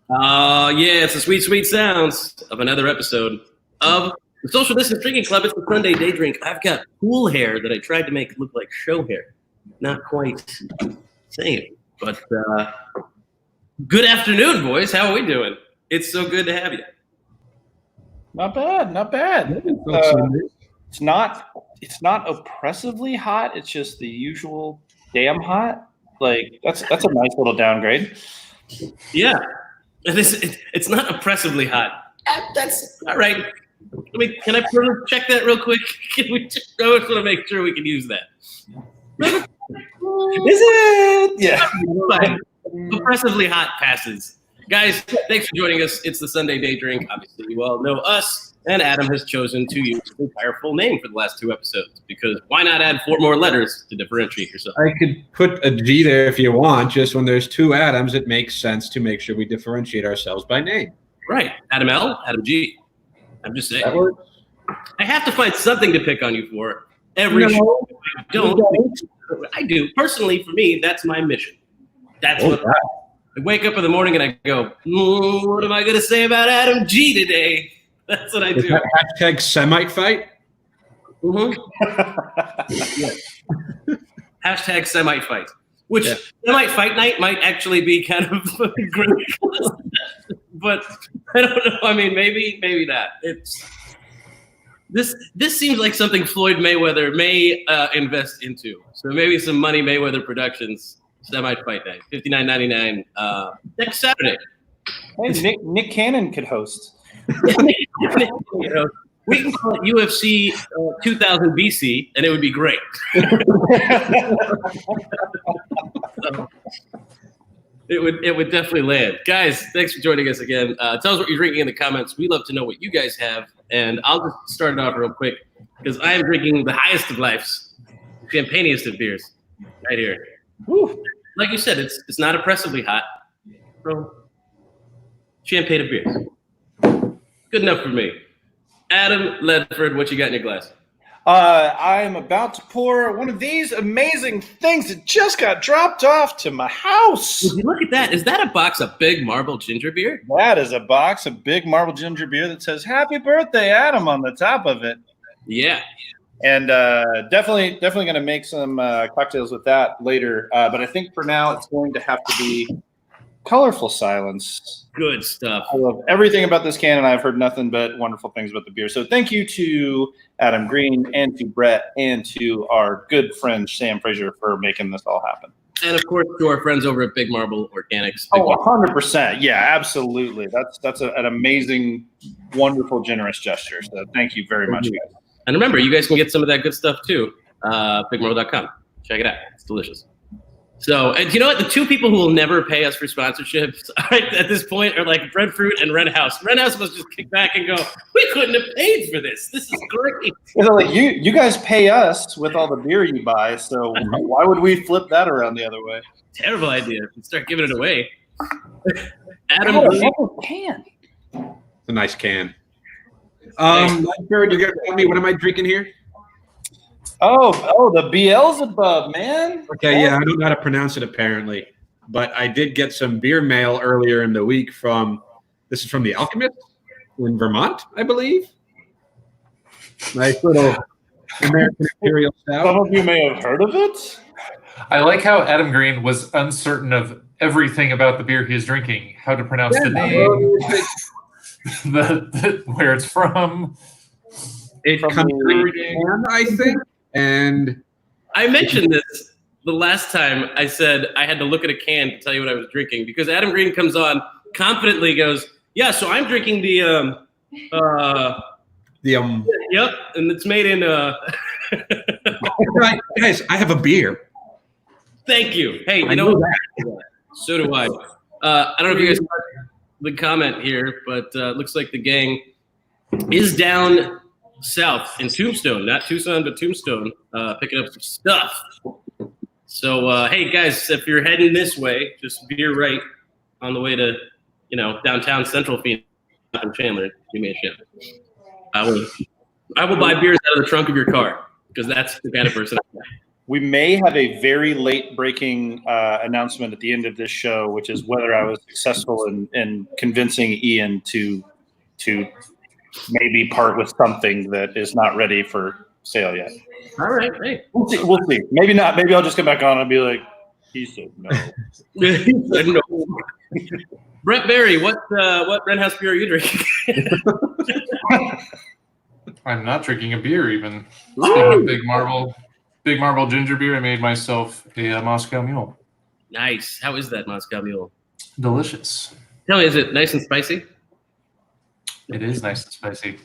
Yeah, it's the sweet, sweet sounds of another episode of the Social Distance Drinking Club. It's the Sunday Day Drink. I've got cool hair that I tried to make look like show hair. Not quite same, but good afternoon, boys. How are we doing? It's so good to have you. Not bad, not bad. It's not oppressively hot. It's just the usual damn hot. Like that's a nice little downgrade. Yeah, it's not oppressively hot. That's all right. Can I check that real quick? Can we? I just want to make sure we can use that. Is it? Yeah. Fine. Oppressively hot passes. Guys, thanks for joining us. It's the Sunday Day Drink. Obviously, you all know us. And Adam has chosen to use the entire full name for the last two episodes because why not add 4 more letters to differentiate yourself? I could put a G there if you want. Just when there's 2 Adams, it makes sense to make sure we differentiate ourselves by name. Right. Adam L, Adam G. I'm just saying. I have to find something to pick on you for every show. I do. Personally, for me, that's my mission. That's what I wake up in the morning and I go, what am I going to say about Adam G today? That's what I do. Is that hashtag Semite fight? Mm-hmm. Yeah. Hashtag Semite fight. Which Semite fight night might actually be kind of great. But I don't know. I mean, maybe not. This seems like something Floyd Mayweather may invest into. So maybe some money Mayweather Productions Semite fight night, $59.99 next Saturday. Hey, Nick Cannon could host. You know, we can call it UFC 2000 BC, and it would be great. It would definitely land. Guys, thanks for joining us again. Tell us what you're drinking in the comments. We love to know what you guys have, and I'll just start it off real quick because I am drinking the highest of lifes, champagneest of beers, right here. Woo. Like you said, it's not oppressively hot. So, champagne of beers. Good enough for me. Adam Ledford, what you got in your glass? I'm about to pour one of these amazing things that just got dropped off to my house. Would you look at that? Is that a box of Big Marble Ginger Beer? That is a box of Big Marble Ginger Beer that says "Happy Birthday, Adam" on the top of it. Yeah. And definitely going to make some cocktails with that later. But I think for now it's going to have to be Colorful Silence. Good stuff. I love everything about this can, and I've heard nothing but wonderful things about the beer. So thank you to Adam Green and to Brett and to our good friend Sam Fraser for making this all happen. And, of course, to our friends over at Big Marble Organics. Oh, 100%. Yeah, absolutely. That's an amazing, wonderful, generous gesture. So thank you very much, guys. And remember, you guys can get some of that good stuff, too. BigMarble.com. Check it out. It's delicious. So, and you know what? The 2 people who will never pay us for sponsorships at this point are like Breadfruit and Red House. Red House must just kick back and go, we couldn't have paid for this. This is great. Like you guys pay us with all the beer you buy, so why would we flip that around the other way? Terrible idea. Start giving it away. Adam, can. It's a nice can. What am I drinking here? Oh, the Beelzebub, man. Okay, yeah, I don't know how to pronounce it apparently, but I did get some beer mail earlier in the week this is from The Alchemist in Vermont, I believe. Nice little American Imperial Stout. Some of you may have heard of it. I like how Adam Green was uncertain of everything about the beer he's drinking, how to pronounce the name, where it's from. It comes from Japan, I think. And I mentioned this the last time I said I had to look at a can to tell you what I was drinking because Adam Green comes on, confidently goes, yeah, so I'm drinking the yep, and it's made in Right, guys, I have a beer. Thank you. Hey, you know what? So do I. I don't know if you guys caught the comment here, but looks like the gang is down south in Tombstone, not Tucson, but Tombstone, picking up some stuff. So, hey, guys, if you're heading this way, just veer right on the way to, downtown Central Phoenix and Chandler. Give me a shout. I will buy beers out of the trunk of your car because that's the kind of person I am. We may have a very late breaking announcement at the end of this show, which is whether I was successful in convincing Ian to maybe part with something that is not ready for sale yet. All right, hey. We'll see. Maybe not. Maybe I'll just come back on and be like, he said no. He said no. Brett Berry, what Red House beer are you drinking? I'm not drinking a beer even. A big marble ginger beer. I made myself a Moscow Mule. Nice. How is that Moscow Mule? Delicious. Tell me, is it nice and spicy? It is nice and spicy.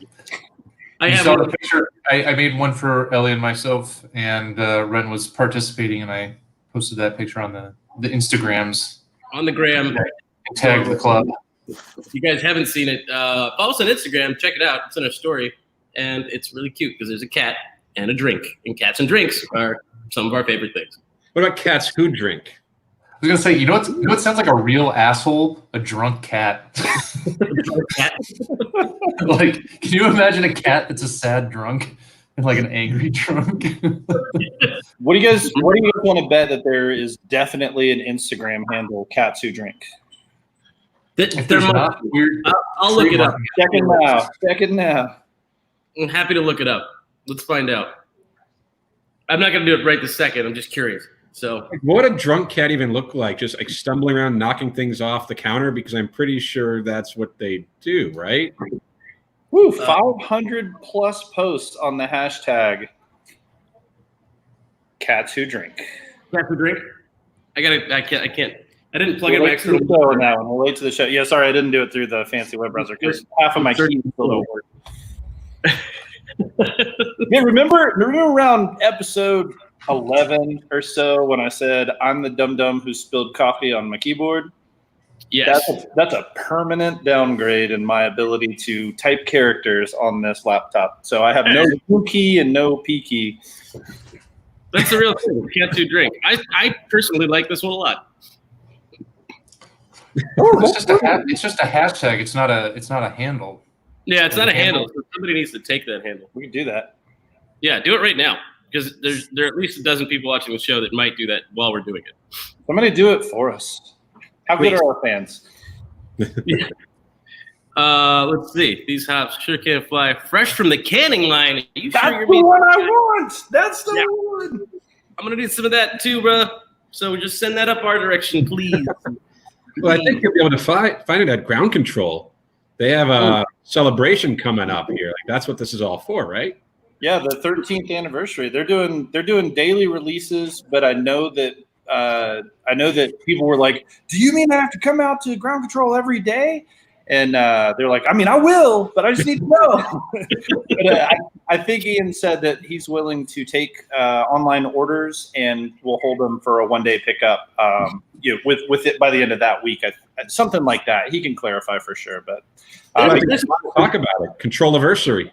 I You have saw one. the picture. I made one for Ellie and myself, and Ren was participating, and I posted that picture on the Instagrams. On the gram. And tagged the club. If you guys haven't seen it, follow us on Instagram. Check it out. It's in our story. And it's really cute because there's a cat and a drink. And cats and drinks are some of our favorite things. What about cats who drink? I was gonna say, you know what sounds like a real asshole? A drunk cat. Cat. Like, can you imagine a cat that's a sad drunk and like an angry drunk? What do you guys want to bet that there is definitely an Instagram handle, Cats Who Drink? If there's not weird, I'll look it up. Check it now. I'm happy to look it up. Let's find out. I'm not going to do it right this second. I'm just curious. So, What would a drunk cat even look like? Just like stumbling around, knocking things off the counter? Because I'm pretty sure that's what they do, right? Woo, 500 plus posts on the hashtag Cats Who Drink. Cats Who Drink? I can't. I didn't plug in my Relate to external. the show now. Relate to the show. Yeah, sorry, I didn't do it through the fancy web browser because half of my keys still don't work. Yeah, remember around episode 11 or so when I said I'm the dum-dum who spilled coffee on my keyboard? Yes. That's a permanent downgrade in my ability to type characters on this laptop. So I have no U key and no P key. That's the real thing. Cats Who Drink. I personally like this one a lot. it's just a hashtag. It's not a handle. Yeah, it's not a handle. So somebody needs to take that handle. We can do that. Yeah, do it right now because there are at least a dozen people watching the show that might do that while we're doing it. Somebody do it for us. How good are our fans? Yeah. Let's see. These hops sure can't fly. Fresh from the canning line. Are you That's sure you're the being? one I want. That's the one. I'm gonna need some of that too, bro. So just send that up our direction, please. Well, I think you'll be able to find it at Ground Control. They have a celebration coming up here. Like that's what this is all for, right? Yeah, the 13th anniversary. They're doing daily releases, but I know that people were like, "Do you mean I have to come out to Ground Control every day?" And they're like, "I mean, I will, but I just need to know." But I think Ian said that he's willing to take online orders and we'll hold them for a one-day pickup. With it by the end of that week, something like that. He can clarify for sure, but Talk about it. Control-iversary.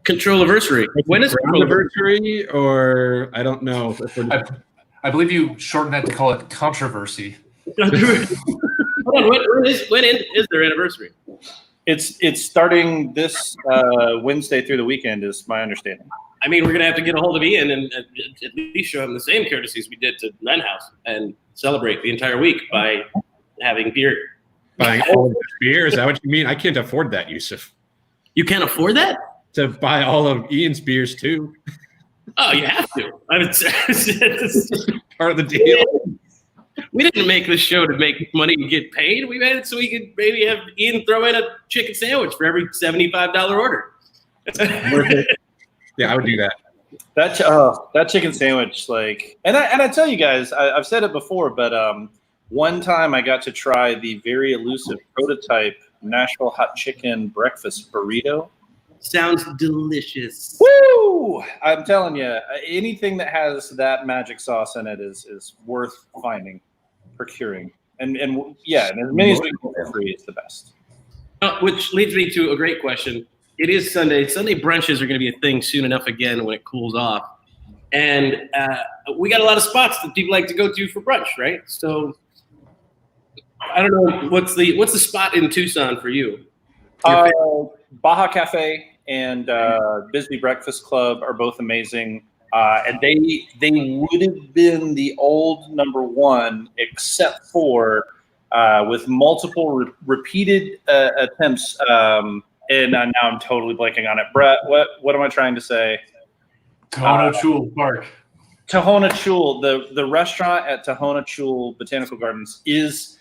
Control-iversary. When is Control-iversary, or I don't know. I believe you shortened that to call it controversy. Hold on, when is their anniversary? it's starting this Wednesday through the weekend, is my understanding. I mean, we're gonna have to get a hold of Ian and at least show him the same courtesies we did to Len House and celebrate the entire week by having beer. Buying all of this beer? Is that what you mean? I can't afford that, Yusuf. You can't afford that? To buy all of Ian's beers too. Oh, you have to. I would say Part of the deal. We didn't make this show to make money and get paid. We made it so we could maybe have Ian throw in a chicken sandwich for every $75 order. Yeah, I would do that. That chicken sandwich, like, and I tell you guys, I've said it before, but one time I got to try the very elusive prototype Nashville hot chicken breakfast burrito. Sounds delicious. Woo! I'm telling you, anything that has that magic sauce in it is worth finding, procuring, and as many as we can for free is the best. Which leads me to a great question. It is Sunday. Sunday brunches are going to be a thing soon enough again when it cools off. And we got a lot of spots that people like to go to for brunch, right? So I don't know, what's the spot in Tucson for you? Baja Cafe and Bisbee Breakfast Club are both amazing. and they would have been the old number one, except for with multiple repeated attempts. And now I'm totally blanking on it. Brett, what am I trying to say? Tohono Chul Park. Tohono Chul, the restaurant at Tohono Chul Botanical Gardens is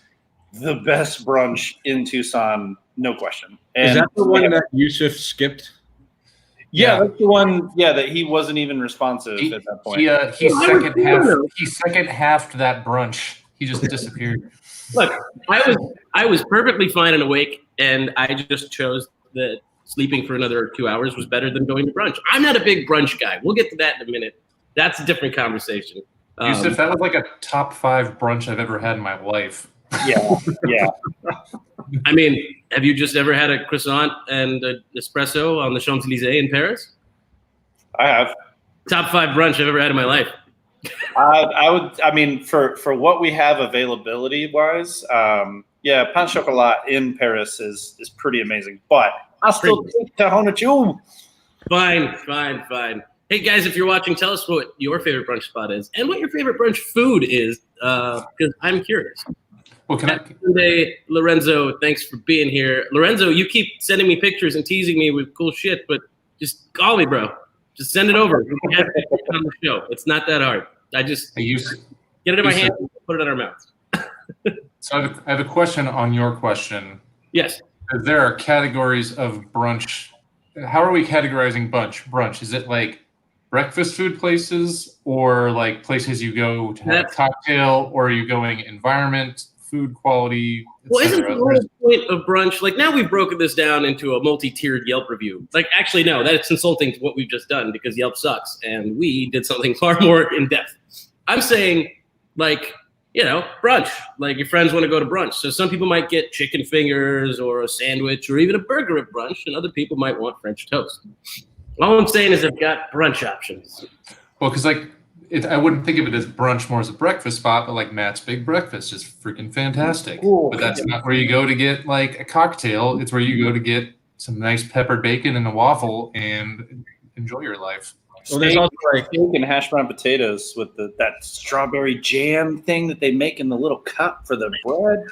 the best brunch in Tucson, no question. And is that the one that Yusuf skipped? Yeah, that's the one. Yeah, that he wasn't even responsive at that point. He second halved that brunch. He just disappeared. Look, I was perfectly fine and awake, and I just chose that sleeping for another 2 hours was better than going to brunch. I'm not a big brunch guy. We'll get to that in a minute. That's a different conversation. Yusuf, that was like a top 5 brunch I've ever had in my life. Yeah. I mean, have you just ever had a croissant and an espresso on the Champs-Élysées in Paris? I have. Top 5 brunch I've ever had in my life. I would. I mean, for what we have availability wise, pain chocolat in Paris is pretty amazing. But I still take Tohono Chul. Fine. Hey guys, if you're watching, tell us what your favorite brunch spot is and what your favorite brunch food is, because I'm curious. Well, Lorenzo, thanks for being here. Lorenzo, you keep sending me pictures and teasing me with cool shit, but just call me, bro. Just send it over. We can have it on the show. It's not that hard. I just get it in my hand and put it in our mouths. So I have a question on your question. Yes. There are categories of brunch. How are we categorizing brunch? Is it like breakfast food places or like places you go to have a cocktail, or are you going environment, food quality? Well, isn't the whole point of brunch, like now we've broken this down into a multi-tiered Yelp review. Like actually, no, that's insulting to what we've just done because Yelp sucks and we did something far more in depth. I'm saying like, brunch, like your friends want to go to brunch. So some people might get chicken fingers or a sandwich or even a burger at brunch, and other people might want French toast. All I'm saying is I've got brunch options. Well, because I wouldn't think of it as brunch more as a breakfast spot, but like Matt's Big Breakfast is freaking fantastic. Ooh, but that's not where you go to get like a cocktail. It's where you go to get some nice peppered bacon and a waffle and enjoy your life. Well, there's also like steak and hash brown potatoes with that strawberry jam thing that they make in the little cup for the bread.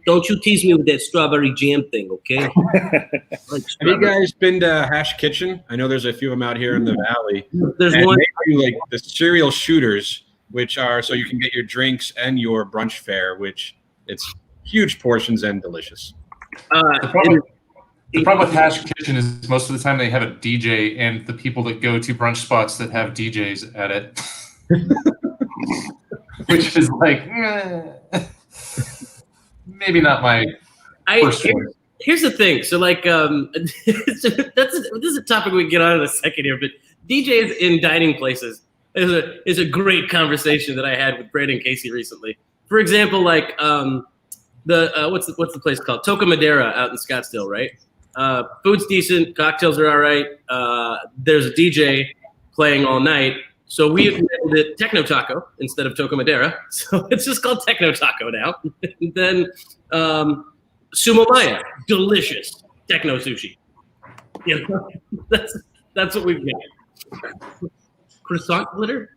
Don't you tease me with that strawberry jam thing, okay? Have you guys been to Hash Kitchen? I know there's a few of them out here in the valley. There's one. They do like the cereal shooters, which are so you can get your drinks and your brunch fare, which it's huge portions and delicious. The problem with Hash Kitchen is most of the time they have a DJ, and the people that go to brunch spots that have DJs at it, which is like, maybe not my first choice. Here's the thing. So like, this is a topic we can get on in a second here, but DJs in dining places is a great conversation that I had with Brandon Casey recently. For example, like what's the place called? Toca Madera out in Scottsdale, right? Food's decent, cocktails are all right. There's a DJ playing all night, so we named it Techno Taco instead of Toca Madera. So it's just called Techno Taco now. And then Sumo Maya, delicious techno sushi. That's what we've got. Croissant glitter.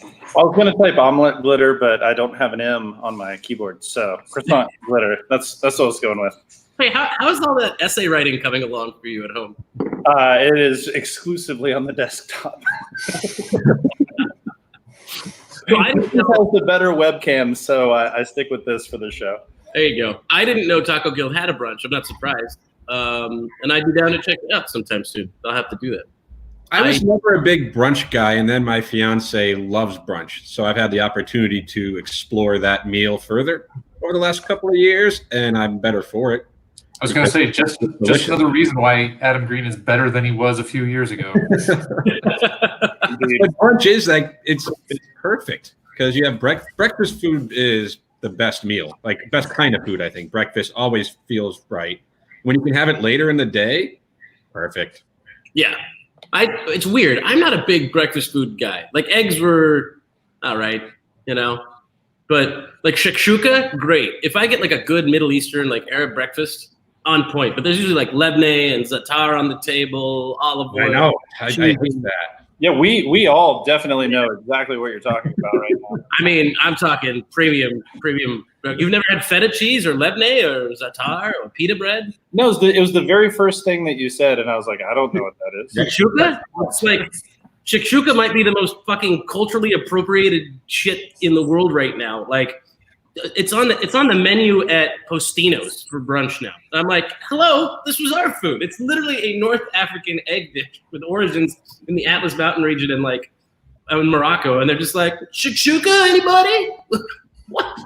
I was going to type omelet glitter, but I don't have an M on my keyboard, so croissant glitter. That's what I was going with. Hey, how's all that essay writing coming along for you at home? It is exclusively on the desktop. So I didn't know the better webcam, so I stick with this for the show. There you go. I didn't know Taco Guild had a brunch. I'm not surprised. And I'd be down to check it out sometime soon. I'll have to do that. I was never a big brunch guy, and then my fiance loves brunch, so I've had the opportunity to explore that meal further over the last couple of years, and I'm better for it. I was going to say, just another reason why Adam Green is better than he was a few years ago. But brunch is like it's perfect because you have breakfast food is the best meal, like best kind of food. I think breakfast always feels right. When you can have it later in the day, perfect. Yeah, it's weird. I'm not a big breakfast food guy. Like eggs were all right, but like shakshuka, great. If I get like a good Middle Eastern like Arab breakfast, on point. But there's usually like lebne and za'atar on the table, olive oil. I know. I hate that. Yeah, we all definitely know exactly what you're talking about right now. I mean, I'm talking premium. You've never had feta cheese or lebne or za'atar or pita bread? No, it was the very first thing that you said, and I was like, I don't know what that is. Shakshuka? It's like shakshuka might be the most fucking culturally appropriated shit in the world right now. Like, it's on the menu at Postino's for brunch now. I'm like, hello, this was our food. It's literally a North African egg dish with origins in the Atlas Mountain region and like in Morocco, and they're just like, shakshuka, anybody? What?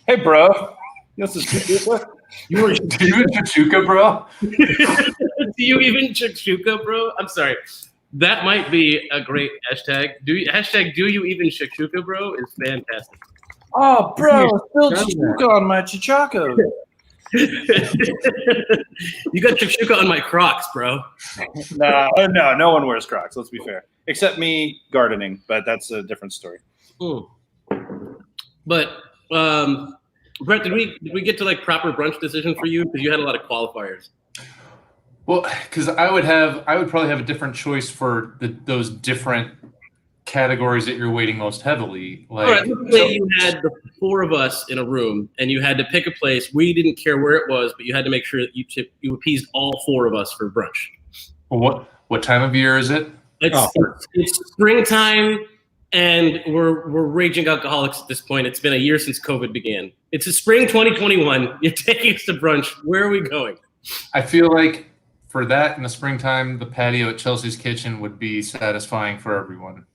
Hey, bro. This is shakshuka. Do you shakshuka, bro? Do you even shakshuka, bro? I'm sorry. That might be a great hashtag. Do you even shakshuka, bro? Is fantastic. Oh, bro, spilled shakshuka on my chichaco. You got shakshuka on my Crocs, bro. No one wears Crocs. Let's be fair, except me gardening, but that's a different story. But Brett, did we get to like proper brunch decision for you because you had a lot of qualifiers? Well, because I would probably have a different choice for those different categories that you're weighting most heavily. Like, all right, let's say you had the four of us in a room and you had to pick a place. We didn't care where it was, but you had to make sure that you appeased all four of us for brunch. What time of year is it? It's springtime, and we're raging alcoholics at this point. It's been a year since COVID began. It's a spring 2021. You're taking us to brunch. Where are we going? I feel like for that in the springtime, the patio at Chelsea's Kitchen would be satisfying for everyone.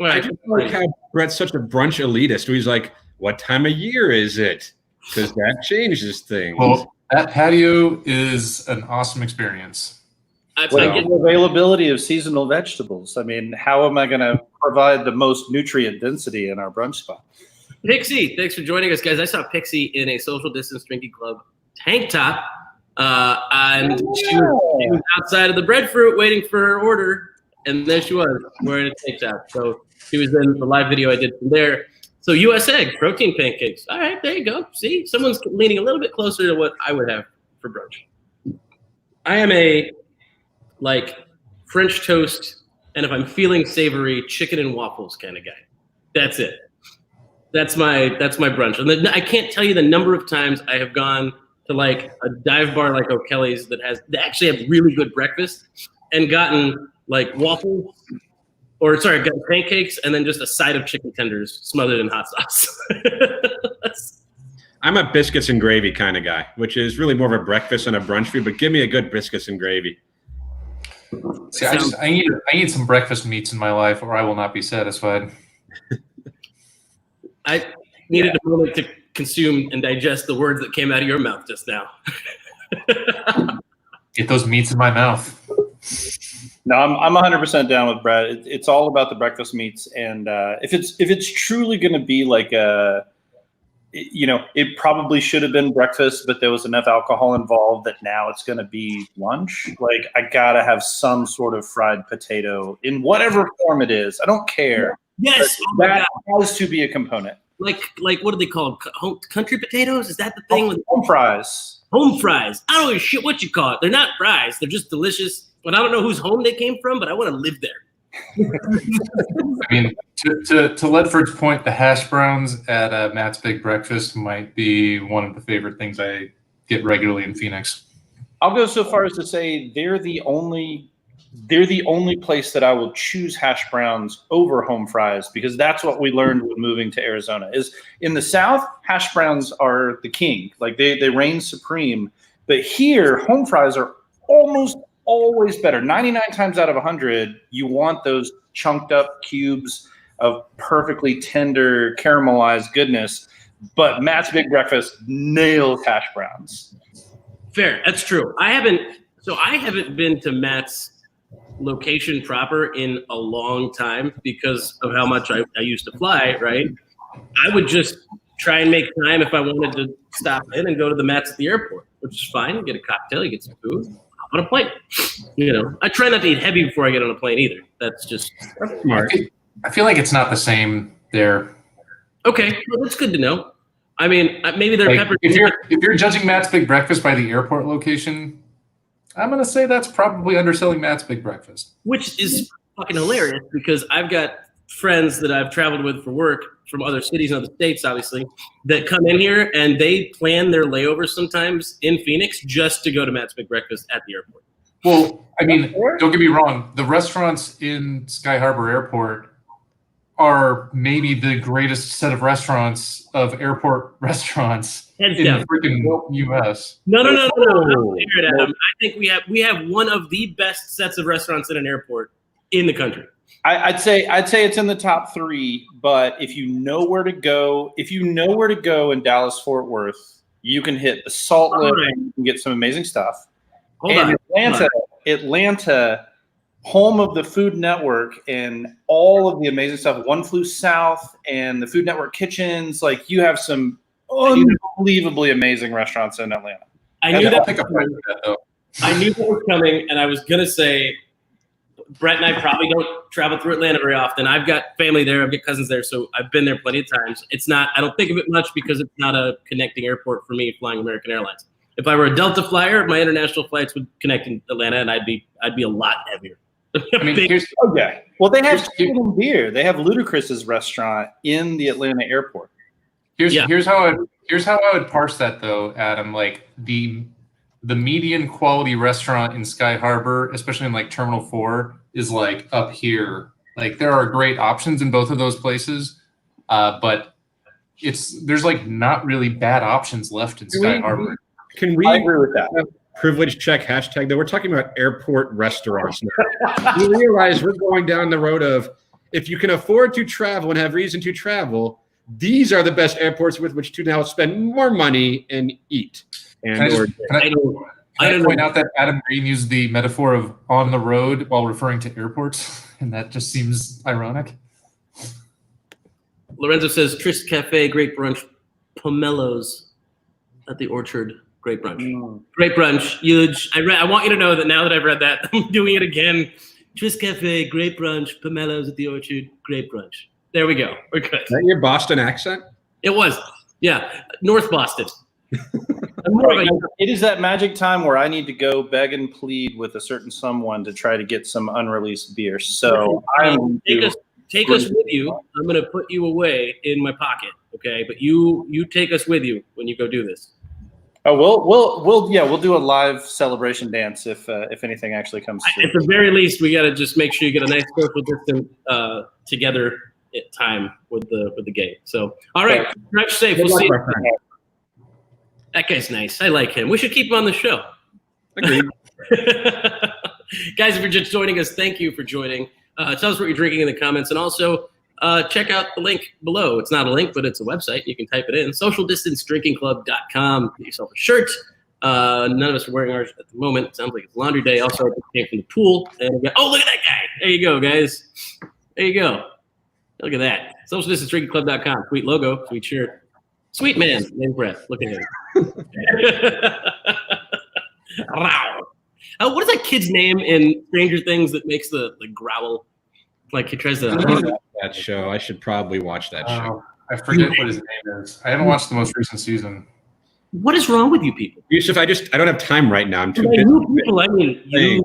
I just like how Brett's such a brunch elitist. He's like, what time of year is it? Because that changes things. Well, that patio is an awesome experience. What the availability of seasonal vegetables? I mean, how am I going to provide the most nutrient density in our brunch spot? Pixie, thanks for joining us, guys. I saw Pixie in a social distance drinking club tank top, and she was outside of the breadfruit waiting for her order, and there she was wearing a tank top. So she was in the live video I did from there. So U.S. egg, protein pancakes. All right, there you go. See, someone's leaning a little bit closer to what I would have for brunch. I am a French toast, and if I'm feeling savory, chicken and waffles kind of guy. That's it. That's my brunch. And then I can't tell you the number of times I have gone to like a dive bar like O'Kelly's that actually have really good breakfast and gotten like waffles. Got pancakes and then just a side of chicken tenders smothered in hot sauce. I'm a biscuits and gravy kind of guy, which is really more of a breakfast and a brunch food, but give me a good biscuits and gravy. See, I need some breakfast meats in my life or I will not be satisfied. I needed a moment to consume and digest the words that came out of your mouth just now. Get those meats in my mouth. No, I'm 100% down with Brad. It's all about the breakfast meats, and if it's truly going to be like it probably should have been breakfast, but there was enough alcohol involved that now it's going to be lunch. Like, I gotta have some sort of fried potato in whatever form it is. I don't care. Yes, that has to be a component. Like what do they call them? Country potatoes? Is that the thing? With home fries? Home fries. I don't know shit what you call it. They're not fries. They're just delicious. But I don't know whose home they came from, but I want to live there. I mean, to Ledford's point, the hash browns at Matt's Big Breakfast might be one of the favorite things I get regularly in Phoenix. I'll go so far as to say they're the only place that I will choose hash browns over home fries, because that's what we learned when moving to Arizona. Is in the South, hash browns are the king. Like they reign supreme. But here, home fries are almost always better. 99 times out of 100, you want those chunked up cubes of perfectly tender caramelized goodness. But Matt's Big Breakfast nails hash browns. Fair, that's true. I haven't been to Matt's location proper in a long time because of how much I used to fly, right? I would just try and make time if I wanted to stop in and go to the Matt's at the airport, which is fine. You get a cocktail, you get some food, hop on a plane. I try not to eat heavy before I get on a plane either. That's just smart. I feel like it's not the same there. Okay, well, that's good to know. I mean, maybe they're pepper. If you're judging Matt's Big Breakfast by the airport location, I'm going to say that's probably underselling Matt's Big Breakfast. Which is fucking hilarious because I've got friends that I've traveled with for work from other cities and other states, obviously, that come in here and they plan their layovers sometimes in Phoenix just to go to Matt's Big Breakfast at the airport. Well, I mean, don't get me wrong. The restaurants in Sky Harbor Airport are maybe the greatest set of restaurants of airport restaurants in the freaking U.S. No. I think we have one of the best sets of restaurants in an airport in the country. I'd say it's in the top 3, but if you know where to go, in Dallas Fort Worth, you can hit the Salt Lick and you can get some amazing stuff. Atlanta, home of the Food Network and all of the amazing stuff. One Flew South and the Food Network kitchens. Like you have some unbelievably amazing restaurants in Atlanta. I knew that was coming, and I was gonna say, Brett and I probably don't travel through Atlanta very often. I've got family there, I've got cousins there, so I've been there plenty of times. I don't think of it much because it's not a connecting airport for me flying American Airlines. If I were a Delta flyer, my international flights would connect in Atlanta, and I'd be a lot heavier. I mean, well, they have chicken and beer. They have Ludacris's restaurant in the Atlanta airport. Here's how I would parse that though, Adam. Like the median quality restaurant in Sky Harbor, especially in like Terminal 4, is like up here. Like there are great options in both of those places, but there's like not really bad options left in Sky Harbor. Can we I agree with that. PrivilegeCheck hashtag though? We're talking about airport restaurants now. We realize we're going down the road of if you can afford to travel and have reason to travel, these are the best airports with which to now spend more money and eat. Can I point out that Adam Green used the metaphor of on the road while referring to airports, and that just seems ironic. Lorenzo says Tris Cafe, great brunch, Pomelos at the Orchard, great brunch. Great brunch, huge. I want you to know that now that I've read that, I'm doing it again. Tris Cafe, great brunch, Pomelos at the Orchard, great brunch. There we go. We're good. Is that your Boston accent? It was. Yeah. North Boston. It is that magic time where I need to go beg and plead with a certain someone to try to get some unreleased beer. So take us with you. I'm going to put you away in my pocket, okay? But you take us with you when you go do this. Oh, we'll do a live celebration dance if anything actually comes through. At the very least, we got to just make sure you get a nice social distance together time with the game. So, all right, drive safe. We'll see you. That guy's nice. I like him. We should keep him on the show. Agreed. Guys, if you're just joining us, thank you for joining. Tell us what you're drinking in the comments, and also check out the link below. It's not a link, but it's a website. You can type it in, socialdistancedrinkingclub.com. Get yourself a shirt. None of us are wearing ours at the moment. It sounds like it's laundry day. Also, it came from the pool. And look at that guy. There you go, guys. There you go. Look at that. Socialdistancedrinkingclub.com. Sweet logo, sweet shirt. Sweet man, named Brett. Look at him. What is that kid's name in Stranger Things that makes the growl? Like he tries to. That show. I should probably watch that show. I forget what his name is. I haven't watched the most recent season. What is wrong with you people? Yusuf, I don't have time right now. I'm too busy. You,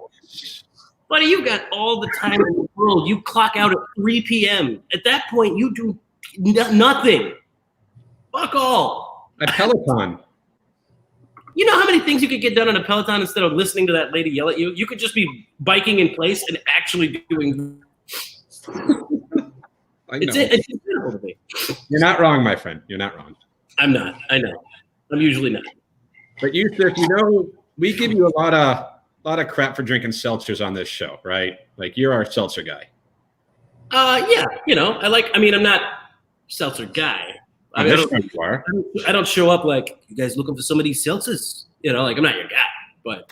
buddy, you've got all the time in the world. You clock out at 3 p.m. At that point, you do nothing. Fuck all. A Peloton. You know how many things you could get done on a Peloton instead of listening to that lady yell at you? You could just be biking in place and actually doing. I know. It's beautiful to me. You're not wrong, my friend. You're not wrong. I'm not. I know. I'm usually not. But Yusuf, we give you a lot of crap for drinking seltzers on this show, right? Like you're our seltzer guy. Yeah. I'm not seltzer guy. I don't show up like, you guys looking for some of these seltzers? I'm not your guy, but.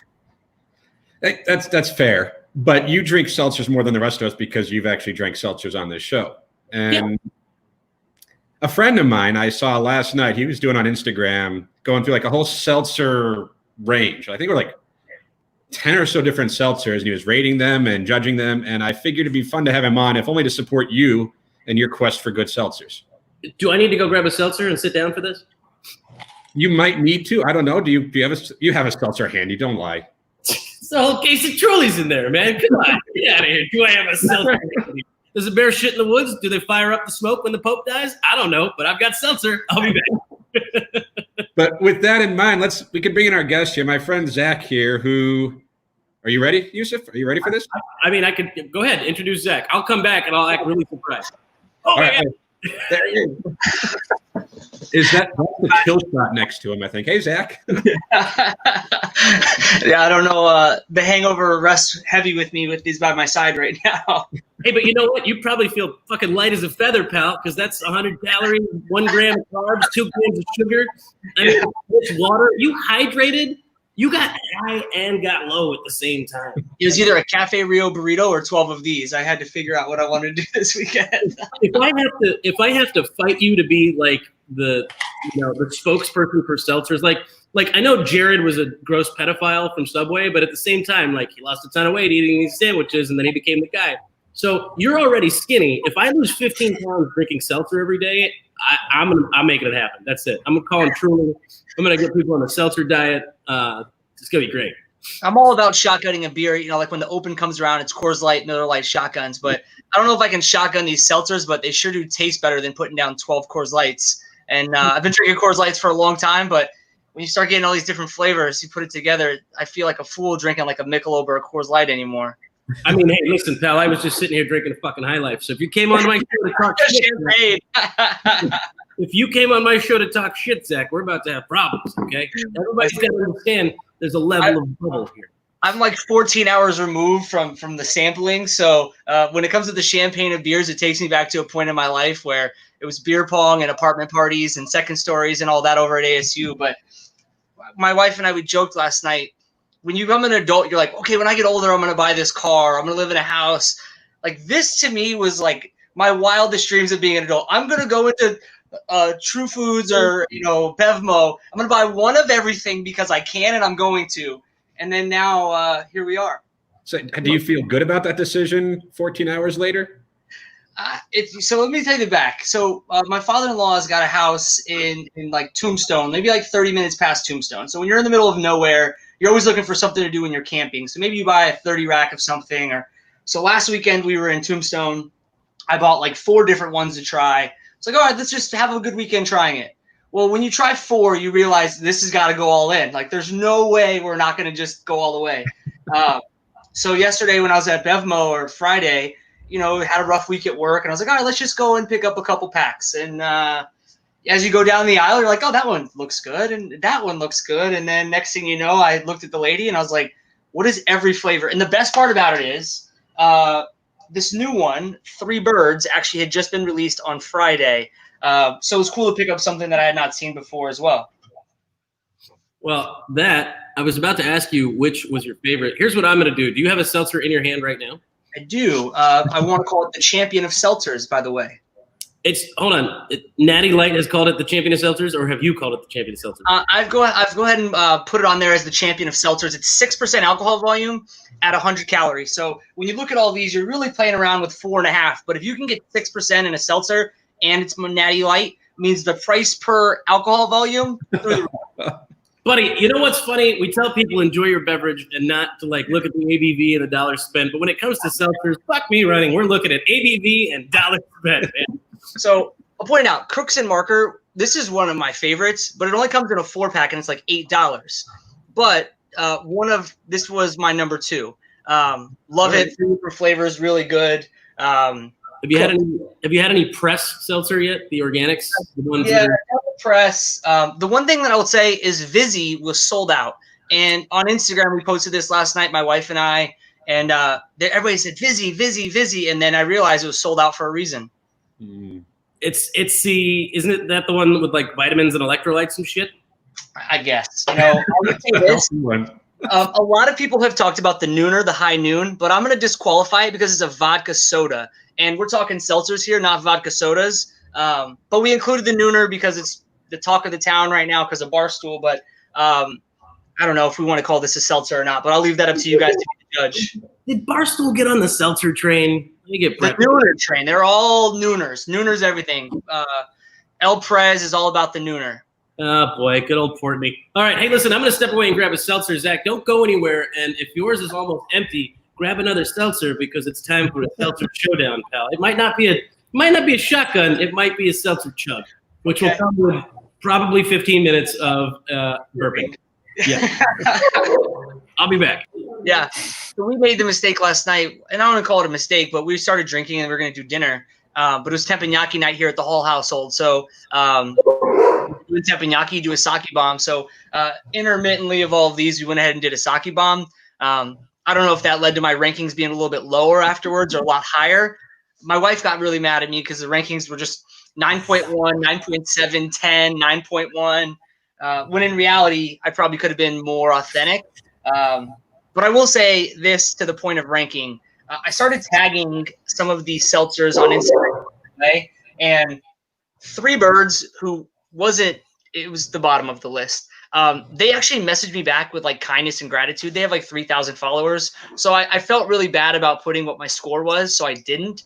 That's fair. But you drink seltzers more than the rest of us because you've actually drank seltzers on this show. And a friend of mine I saw last night, he was doing on Instagram, going through like a whole seltzer range. I think we're like 10 or so different seltzers, and he was rating them and judging them. And I figured it'd be fun to have him on, if only to support you and your quest for good seltzers. Do I need to go grab a seltzer and sit down for this? You might need to. I don't know. Do you have a seltzer handy? Don't lie. It's a whole case of Trulies in there, man. Come on. Get out of here. Do I have a seltzer? Does a bear shit in the woods? Do they fire up the smoke when the Pope dies? I don't know, but I've got seltzer. I'll be back. But with that in mind, we could bring in our guest here, my friend Zach here, who – are you ready, Yusuf? Are you ready for this? I mean, I could – go ahead. Introduce Zach. I'll come back, and I'll act really surprised. Oh, my God. There he is. Is that's the kill shot next to him, I think. Hey, Zach. Yeah, I don't know. The hangover rests heavy with me with these by my side right now. Hey, but you know what? You probably feel fucking light as a feather, pal, because that's 100 calories, 1 gram of carbs, 2 grams of sugar. I mean, it's water. You hydrated. You got high and got low at the same time. It was either a Cafe Rio burrito or 12 of these. I had to figure out what I wanted to do this weekend. If I have to fight you to be like the spokesperson for seltzers, like I know Jared was a gross pedophile from Subway, but at the same time, like he lost a ton of weight eating these sandwiches, and then he became the guy. So you're already skinny. If I lose 15 pounds drinking seltzer every day, I'm making it happen. That's it. I'm gonna call him Truly. I'm gonna get people on the seltzer diet. It's gonna be great. I'm all about shotgunning a beer. You know, like when the Open comes around, it's Coors Light, Miller Lite shotguns. But I don't know if I can shotgun these seltzers, but they sure do taste better than putting down 12 Coors Lights. And I've been drinking Coors Lights for a long time, but when you start getting all these different flavors, you put it together, I feel like a fool drinking like a Michelob or a Coors Light anymore. I mean, hey, listen, pal, I was just sitting here drinking a fucking High Life. So if you came on my show to talk shit, if you came on my show to talk shit, Zach, we're about to have problems, okay? Everybody's got to understand there's a level of bubble here. I'm like 14 hours removed from the sampling. So when it comes to the champagne of beers, it takes me back to a point in my life where it was beer pong and apartment parties and second stories and all that over at ASU. But my wife and I, we joked last night, when you become an adult, you're like, okay, when I get older, I'm going to buy this car. I'm going to live in a house. Like this to me was like my wildest dreams of being an adult. I'm going to go into True Foods or, Bevmo. I'm going to buy one of everything because I can and I'm going to. And then now here we are. So do you feel good about that decision 14 hours later? So let me take it back. So my father-in-law has got a house in like Tombstone, maybe like 30 minutes past Tombstone. So when you're in the middle of nowhere, you're always looking for something to do when you're camping. So maybe you buy a 30 rack of something. So last weekend we were in Tombstone. I bought like 4 different ones to try. It's like, all right, let's just have a good weekend trying it. Well, when you try 4, you realize this has got to go all in. Like there's no way we're not going to just go all the way. So yesterday when I was at Bevmo or Friday, had a rough week at work, and I was like, all right, let's just go and pick up a couple packs. And as you go down the aisle, you're like, oh, that one looks good, and that one looks good. And then next thing you know, I looked at the lady, and I was like, what is every flavor? And the best part about it is this new one, 3 Birds, actually had just been released on Friday. So it was cool to pick up something that I had not seen before as well. Well, I was about to ask you which was your favorite. Here's what I'm going to do. Do you have a seltzer in your hand right now? I do. I want to call it the champion of seltzers, by the way. Hold on. Natty Light has called it the champion of seltzers, or have you called it the champion of seltzers? I've go ahead and put it on there as the champion of seltzers. It's 6% alcohol volume at 100 calories. So when you look at all these, you're really playing around with 4.5. But if you can get 6% in a seltzer and it's Natty Light, means the price per alcohol volume through the roof. Buddy, you know what's funny? We tell people enjoy your beverage and not to look at the ABV and the dollar spent. But when it comes to seltzers, fuck me running. We're looking at ABV and dollar spent, man. So I'll point out, Crooks and Marker, this is one of my favorites, but it only comes in a 4-pack and it's like $8. But this was my number 2. Love it. For flavors, really good. Have you had any press seltzer yet? The organics? The ones press. The one thing that I would say is Vizzy was sold out. And on Instagram, we posted this last night, my wife and I, and everybody said, Vizzy, Vizzy, Vizzy. And then I realized it was sold out for a reason. It's isn't that the one with vitamins and electrolytes and shit? I guess. I would say this. A lot of people have talked about the Nooner, the High Noon, but I'm going to disqualify it because it's a vodka soda. And we're talking seltzers here, not vodka sodas. But we included the Nooner because it's the talk of the town right now because of Barstool. But I don't know if we want to call this a seltzer or not, but I'll leave that up to you guys to be the judge. Did Barstool get on the seltzer train? The Nooner train. They're all Nooners. Nooners everything. El Prez is all about the Nooner. Oh, boy. Good old Portney. All right. Hey, listen, I'm going to step away and grab a seltzer. Zach, don't go anywhere. And if yours is almost empty, grab another seltzer because it's time for a Seltzer Showdown, pal. It might not be a shotgun. It might be a seltzer chug, which will come with probably 15 minutes of burping. Yeah. I'll be back. Yeah. So we made the mistake last night, and I don't want to call it a mistake, but we started drinking and we were going to do dinner. But it was teppanyaki night here at the whole household. So doing teppanyaki, do a sake bomb. So intermittently of all of these, we went ahead and did a sake bomb. I don't know if that led to my rankings being a little bit lower afterwards or a lot higher. My wife got really mad at me because the rankings were just 9.1, 9.7, 10, 9.1. When in reality, I probably could have been more authentic. But I will say this to the point of ranking. I started tagging some of these seltzers on Instagram today, and Three Birds, who it was the bottom of the list. They actually messaged me back with like kindness and gratitude. They have like 3,000 followers. So I felt really bad about putting what my score was, so I didn't.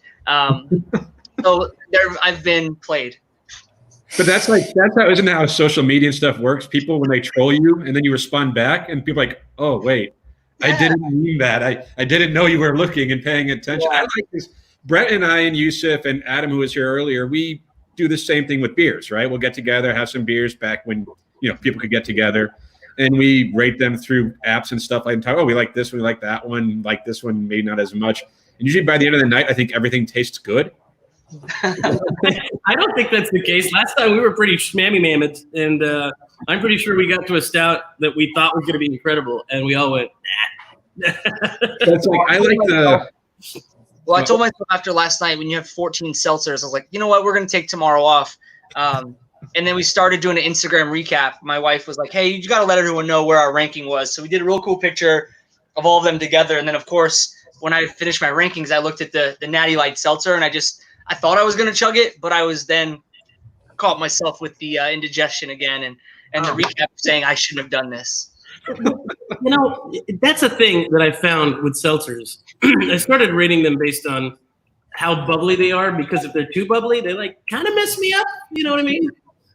So I've been played. But that's how, isn't that how social media and stuff works? People, when they troll you and then you respond back and people are like, oh, wait, I didn't mean that. I didn't know you were looking and paying attention. Yeah. I like this. Brett and I and Yusuf and Adam, who was here earlier, we do the same thing with beers, right? We'll get together, have some beers back when, people could get together, and we rate them through apps and stuff like that. Oh, we like this one, we like that one, like this one, maybe not as much. And usually by the end of the night, I think everything tastes good. I don't think that's the case. Last time we were pretty schmammy-mammoth, and I'm pretty sure we got to a stout that we thought was going to be incredible, and we all went, nah. That's like, I like the... Well, I told myself after last night, when you have 14 seltzers, I was like, you know what, we're going to take tomorrow off. And then we started doing an Instagram recap. My wife was like, hey, you got to let everyone know where our ranking was. So we did a real cool picture of all of them together. And then, of course, when I finished my rankings, I looked at the Natty Light Seltzer, and I thought I was going to chug it, but I was then caught myself with the indigestion again and the recap saying I shouldn't have done this. That's a thing that I found with seltzers. I started rating them based on how bubbly they are, because if they're too bubbly, they like kind of mess me up. You know what I mean?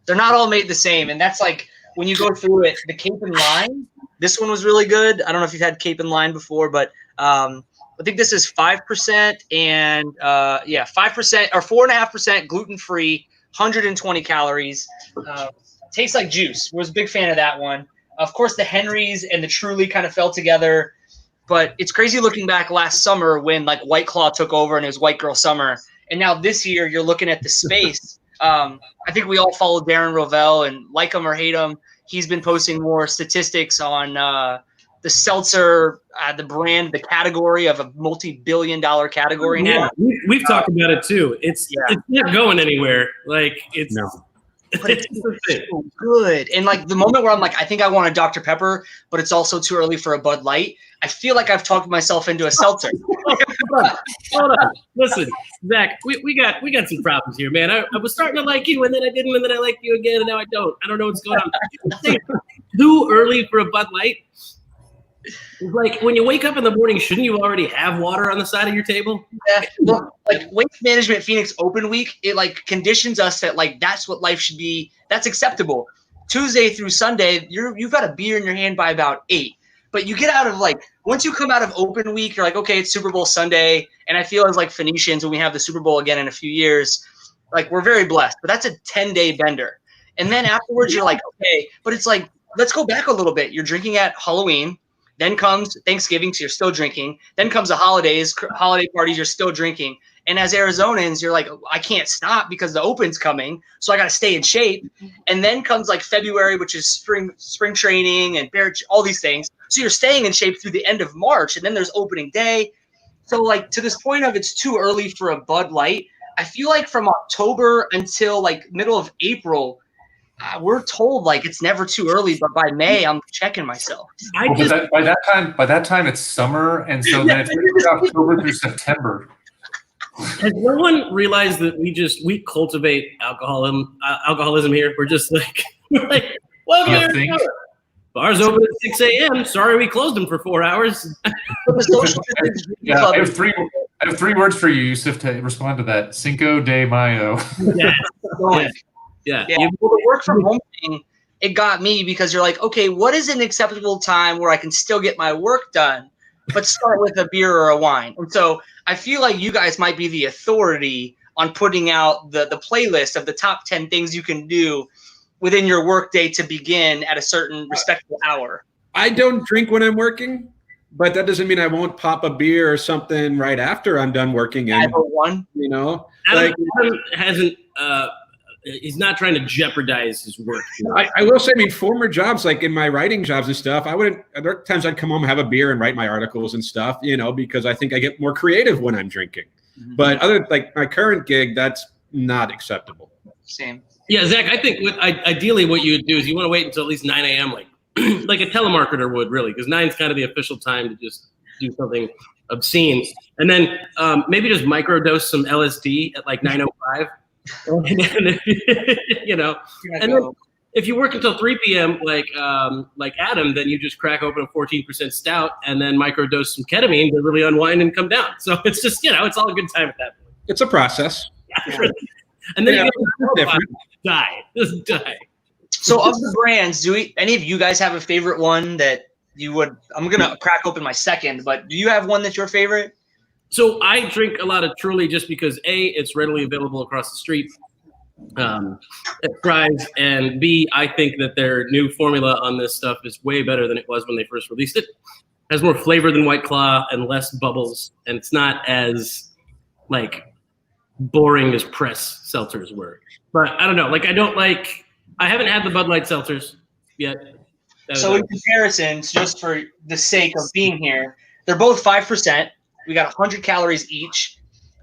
They're not all made the same. And that's like when you go through it, the Cape and Lime, this one was really good. I don't know if you've had Cape and Lime before, but I think this is 5% and 5% or 4.5% gluten-free, 120 calories. Tastes like juice. Was a big fan of that one. Of course, the Henrys and the Truly kind of fell together. But it's crazy looking back last summer when like White Claw took over and it was White Girl Summer. And now this year you're looking at the space. I think we all follow Darren Rovell, and like him or hate him, he's been posting more statistics on the seltzer, the brand, the category of a multi-billion-dollar category now. We've talked about it too. It's not going anywhere. Like it's no. But it's so good. And like the moment where I'm like, I think I want a Dr. Pepper, but it's also too early for a Bud Light, I feel like I've talked myself into a seltzer. Hold on. Listen, Zach, we got some problems here, man. I was starting to like you, and then I didn't, and then I liked you again, and now I don't. I don't know what's going on. Too early for a Bud Light? Like when you wake up in the morning, shouldn't you already have water on the side of your table? Yeah, well, like Waste Management Phoenix Open Week, it like conditions us that like that's what life should be. That's acceptable. Tuesday through Sunday, you've got a beer in your hand by about 8. But you get out of like once you come out of Open Week, you're like, okay, it's Super Bowl Sunday, and I feel as like Phoenicians when we have the Super Bowl again in a few years, like we're very blessed. But that's a 10-day bender, and then afterwards you're like, okay, but it's like let's go back a little bit. You're drinking at Halloween. Then comes Thanksgiving, so you're still drinking. Then comes the holiday parties, you're still drinking. And as Arizonans, you're like, I can't stop because the Open's coming, so I got to stay in shape. And then comes like February, which is spring training and all these things. So you're staying in shape through the end of March, and then there's opening day. So like to this point of it's too early for a Bud Light, I feel like from October until like middle of April, we're told like it's never too early, but by May I'm checking myself. By that time it's summer, and so then it's October through September. Has no one realized that we cultivate alcoholism here? We're just like well, bars open at 6 a.m. Sorry, we closed them for 4 hours. Yeah, I have three words for you, Yusuf, to respond to that. Cinco de Mayo. Yeah. Well, the work from home thing, it got me because you're like, okay, what is an acceptable time where I can still get my work done? but start with a beer or a wine. And so I feel like you guys might be the authority on putting out the playlist of the top 10 things you can do within your workday to begin at a certain respectable hour. I don't drink when I'm working, but that doesn't mean I won't pop a beer or something right after I'm done working. And one, you know, Adam hasn't. He's not trying to jeopardize his work. I will say, I mean, former jobs, like in my writing jobs and stuff, there are times I'd come home, have a beer, and write my articles and stuff, you know, because I think I get more creative when I'm drinking. Mm-hmm. But like my current gig, that's not acceptable. Same. Yeah, Zach, I think ideally what you would do is you want to wait until at least 9 a.m. like a telemarketer would, really, because 9 is kind of the official time to just do something obscene. And then maybe just microdose some LSD at like 9:05. You know, and then if you work until 3 p.m. like Adam, then you just crack open a 14% stout and then microdose some ketamine to really unwind and come down. So it's just, you know, it's all a good time at that point. It's a process. Yeah. And then you just die. So of the brands, any of you guys have a favorite one that you would? I'm gonna crack open my second, but do you have one that's your favorite? So I drink a lot of Truly just because A, it's readily available across the street at Fry's, and B, I think that their new formula on this stuff is way better than it was when they first released it. It has more flavor than White Claw and less bubbles, and it's not as like boring as press seltzers were. But I don't know, like I haven't had the Bud Light seltzers yet. So in comparisons, just for the sake of being here, they're both 5%. We got 100 calories each.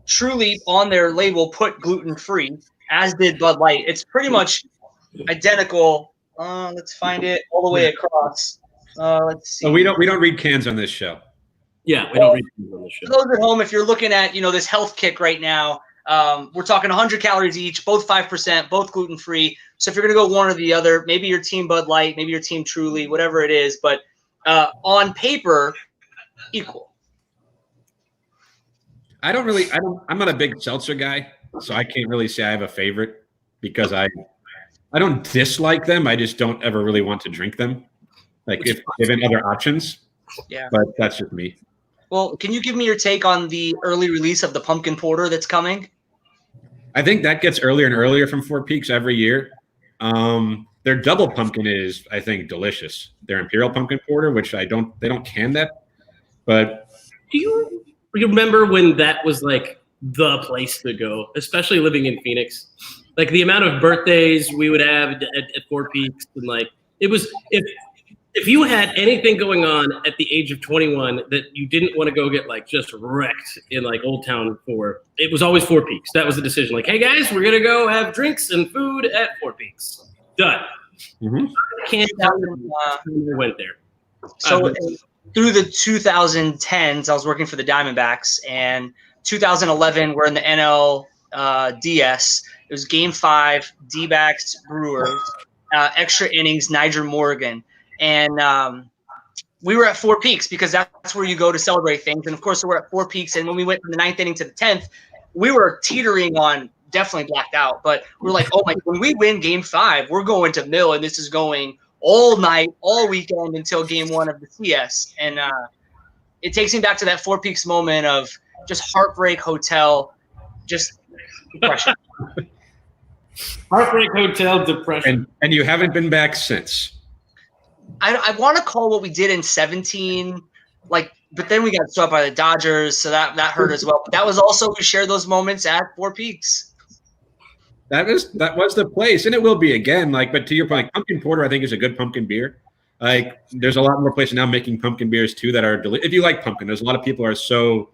Truly, on their label, put gluten-free, as did Bud Light. It's pretty much identical. Let's find it all the way across. Let's see. Oh, we don't read cans on this show. Yeah, we don't read cans on this show. For those at home, if you're looking at this health kick right now, we're talking 100 calories each, both 5%, both gluten-free. So if you're gonna go one or the other, maybe your team Bud Light, maybe your team Truly, whatever it is, but on paper, equal. I'm not a big seltzer guy, so I can't really say I have a favorite because I don't dislike them. I just don't ever really want to drink them. Like if given other options. Yeah. But that's just me. Well, can you give me your take on the early release of the pumpkin porter that's coming? I think that gets earlier and earlier from Four Peaks every year. Their double pumpkin is, I think, delicious. Their imperial pumpkin porter, which they don't can that, but do you remember when that was like the place to go, especially living in Phoenix? Like the amount of birthdays we would have at Four Peaks, and like it was if you had anything going on at the age of 21 that you didn't want to go get like just wrecked in like Old Town 4, it was always Four Peaks. That was the decision. Like, hey guys, we're gonna go have drinks and food at Four Peaks. Done. Mm-hmm. I can't tell you we went there. So through the 2010s, I was working for the Diamondbacks, and 2011 we're in the NLDS. It was Game 5, D-backs, Brewers, extra innings, Niger Morgan. And we were at Four Peaks because that's where you go to celebrate things. And, of course, we're at Four Peaks. And when we went from the 9th inning to the 10th, we were teetering on definitely blacked out. But we're like, oh, my, when we win Game 5, we're going to Mill, and this is going all night, all weekend until Game 1 of the CS. And it takes me back to that Four Peaks moment of just heartbreak hotel, just depression. Heartbreak hotel, depression. And you haven't been back since. I want to call what we did in 17, like, but then we got swept by the Dodgers, so that hurt as well. But that was also, we shared those moments at Four Peaks. That was the place, and it will be again. Like, but to your point, like, pumpkin porter, I think, is a good pumpkin beer. Like, there's a lot more places now making pumpkin beers too that are if you like pumpkin. There's a lot of people are so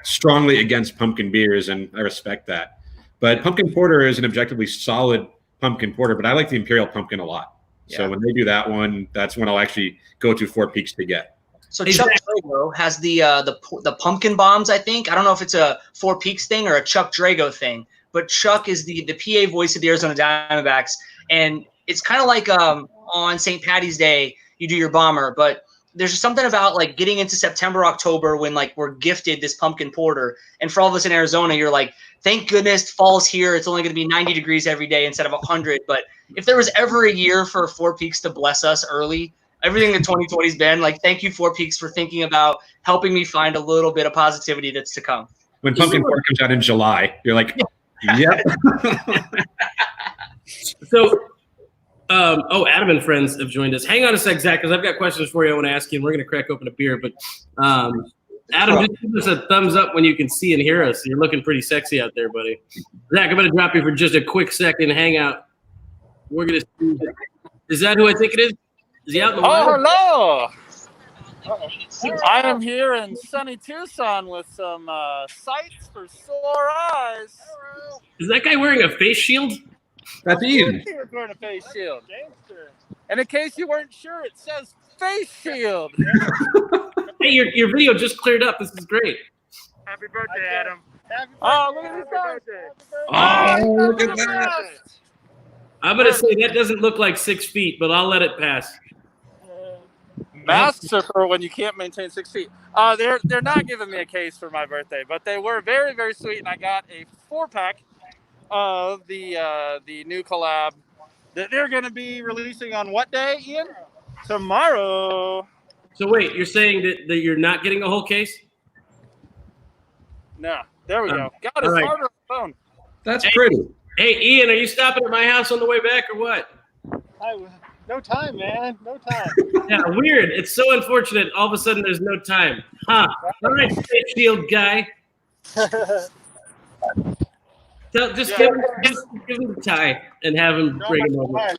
strongly against pumpkin beers, and I respect that. But pumpkin porter is an objectively solid pumpkin porter. But I like the imperial pumpkin a lot. Yeah. So when they do that one, that's when I'll actually go to Four Peaks to get. So Chuck Drago has the pumpkin bombs, I think. I don't know if it's a Four Peaks thing or a Chuck Drago thing, but Chuck is the PA voice of the Arizona Diamondbacks, and it's kind of like on St. Patty's Day you do your bomber, but there's just something about like getting into September, October when like we're gifted this pumpkin porter, and for all of us in Arizona, you're like, thank goodness fall's here. It's only going to be 90 degrees every day instead of 100. But if there was ever a year for Four Peaks to bless us early, everything that 2020's been. Like, thank you, Four Peaks, for thinking about helping me find a little bit of positivity that's to come. When Pumpkin Pork comes out in July, you're like, yep. So, Adam and friends have joined us. Hang on a sec, Zach, because I've got questions for you I want to ask you, and we're going to crack open a beer. But Adam, just give us a thumbs up when you can see and hear us. You're looking pretty sexy out there, buddy. Zach, I'm going to drop you for just a quick second. Hang out. We're going to see. Is that who I think it is? Is he out in the wild? Hello. I am here in sunny Tucson with some sights for sore eyes. Is that guy wearing a face shield? That's Ian. He was wearing a face shield. And in case you weren't sure, it says face shield. Hey, your video just cleared up. This is great. Happy birthday, Adam. Oh, look at this birthday. Oh, look at that. I'm going to say that doesn't look like 6 feet, but I'll let it pass. Masks are for when you can't maintain 6 feet. They're not giving me a case for my birthday, but they were very, very sweet, and I got a 4-pack of the new collab that they're going to be releasing on what day, Ian? Tomorrow. So wait, you're saying that you're not getting a whole case? No, there we go. God, it's right. harder on the phone. That's pretty. Hey, Ian, are you stopping at my house on the way back or what? No time, man. No time. Yeah, weird. It's so unfortunate. All of a sudden, there's no time. Huh. All right, face shield guy. So just give him the tie and have him bring him over.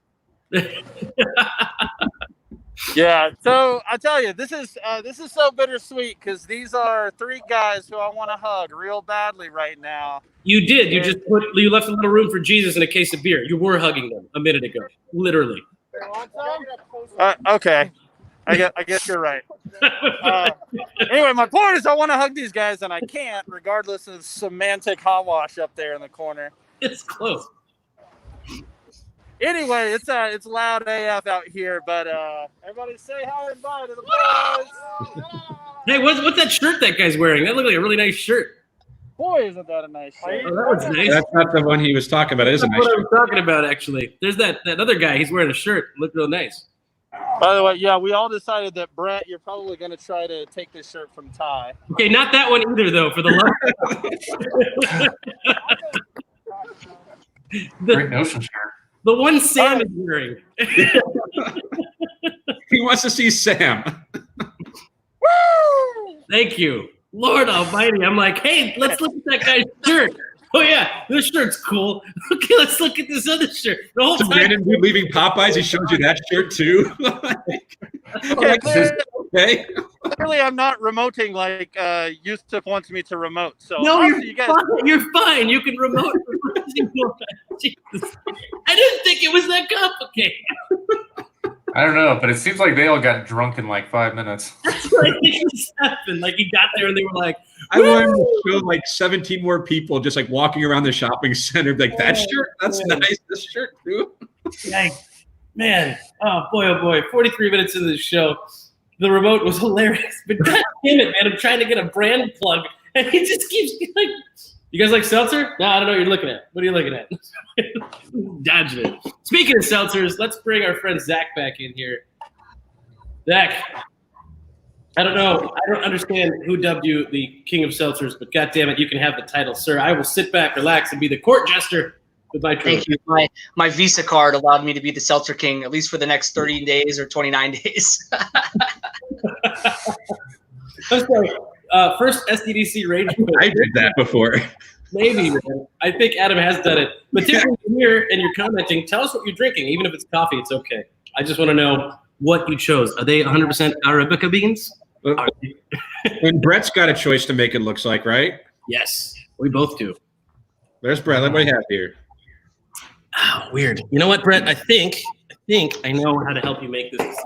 Yeah, so I tell you, this is so bittersweet because these are 3 guys who I want to hug real badly right now. You did. You left a little room for Jesus and a case of beer. You were hugging them a minute ago, literally. Okay, I guess you're right. Anyway, my point is I want to hug these guys and I can't, regardless of semantic hogwash up there in the corner. It's close. Anyway, it's loud AF out here, but everybody say hi and bye to the boys. Hey, what's that shirt that guy's wearing? That looked like a really nice shirt. Boy, isn't that a nice shirt? Oh, that was nice. That's not the one he was talking about. It is a That's nice what I shirt. was talking about, actually. There's that other guy. He's wearing a shirt. Looked real nice. By the way, yeah, we all decided that, Brett, you're probably going to try to take this shirt from Ty. Okay, not that one either, though, for the love. Great notion shirt. The one Sam is wearing. He wants to see Sam. Thank you. Lord almighty. I'm like, hey, let's look at that guy's shirt. Oh, yeah, this shirt's cool. Okay, let's look at this other shirt. The whole Some time. random dude leaving Popeyes, he showed you that shirt too. Okay. Clearly, I'm not remoting like Yusuf wants me to remote. So No, obviously you're fine. You're fine. You can remote. Jesus. I didn't think it was that complicated. I don't know, but it seems like they all got drunk in like 5 minutes. That's what I think just happened. Like, he got there and they were like, I wanted to show like 17 more people just like walking around the shopping center. Like, that shirt, that's nice. This shirt too. yikes. Man, oh boy, 43 minutes into the show. The remote was hilarious. But God damn it, man, I'm trying to get a brand plug. And he just keeps like, you guys like seltzer? No, I don't know what you're looking at. What are you looking at? Dodging it. Speaking of seltzers, let's bring our friend Zach back in here. Zach, I don't know. I don't understand who dubbed you the king of seltzers, but God damn it, you can have the title, sir. I will sit back, relax, and be the court jester with my trophy. Thank you. My Visa card allowed me to be the Seltzer King, at least for the next 30 days or 29 days. I'm sorry. First SDDC Rage Quit. I did that before. Maybe, man. I think Adam has done it. But typically you're here and you're commenting, tell us what you're drinking. Even if it's coffee, it's okay. I just want to know what you chose. Are they 100% Arabica beans? And Brett's got a choice to make, it looks like, right? Yes, we both do. There's Brett. Let me have here. Oh, weird. You know what, Brett? I think I know how to help you make this.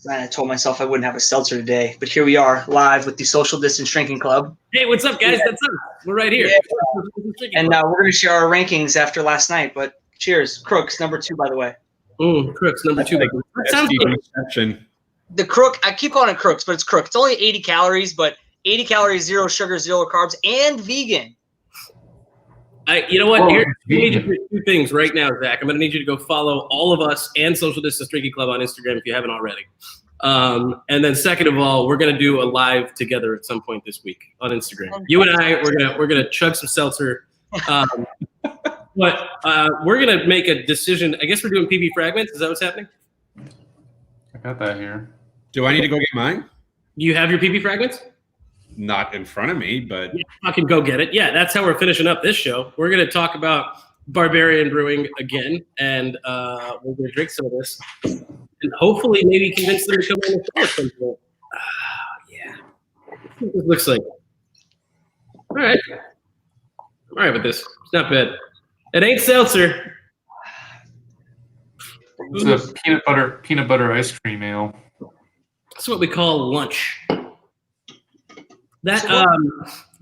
I told myself I wouldn't have a seltzer today, but here we are live with the Social Distance Drinking Club. Hey, what's up, guys? That's us. We're right here. Yeah. And we're going to share our rankings after last night, but cheers. Crooks, number 2, by the way. Crooks, number 2. Like That sounds good. exception. The Crook, I keep calling it Crooks, but it's Crook. It's only 80 calories, but 80 calories, 0 sugar, 0 carbs, and vegan. You know what? Here, we need you to do 2 things right now, Zach. I'm going to need you to go follow all of us and Social Distance Drinking Club on Instagram if you haven't already. And then second of all, we're gonna do a live together at some point this week on Instagram. You and I, we're gonna chug some seltzer. But we're gonna make a decision. I guess we're doing PB fragments. Is that what's happening? I got that here. Do I need to go get mine? Do you have your PB fragments? Not in front of me, but Yeah, fucking go get it. Yeah, that's how we're finishing up this show. We're gonna talk about Barbarian Brewing again, and we're gonna drink some of this, and hopefully maybe convince them to come on the show at some point. Yeah, that's what this looks like. All right, I'm all right with this. It's not bad. It ain't seltzer. It's a peanut butter ice cream ale. That's what we call lunch. That So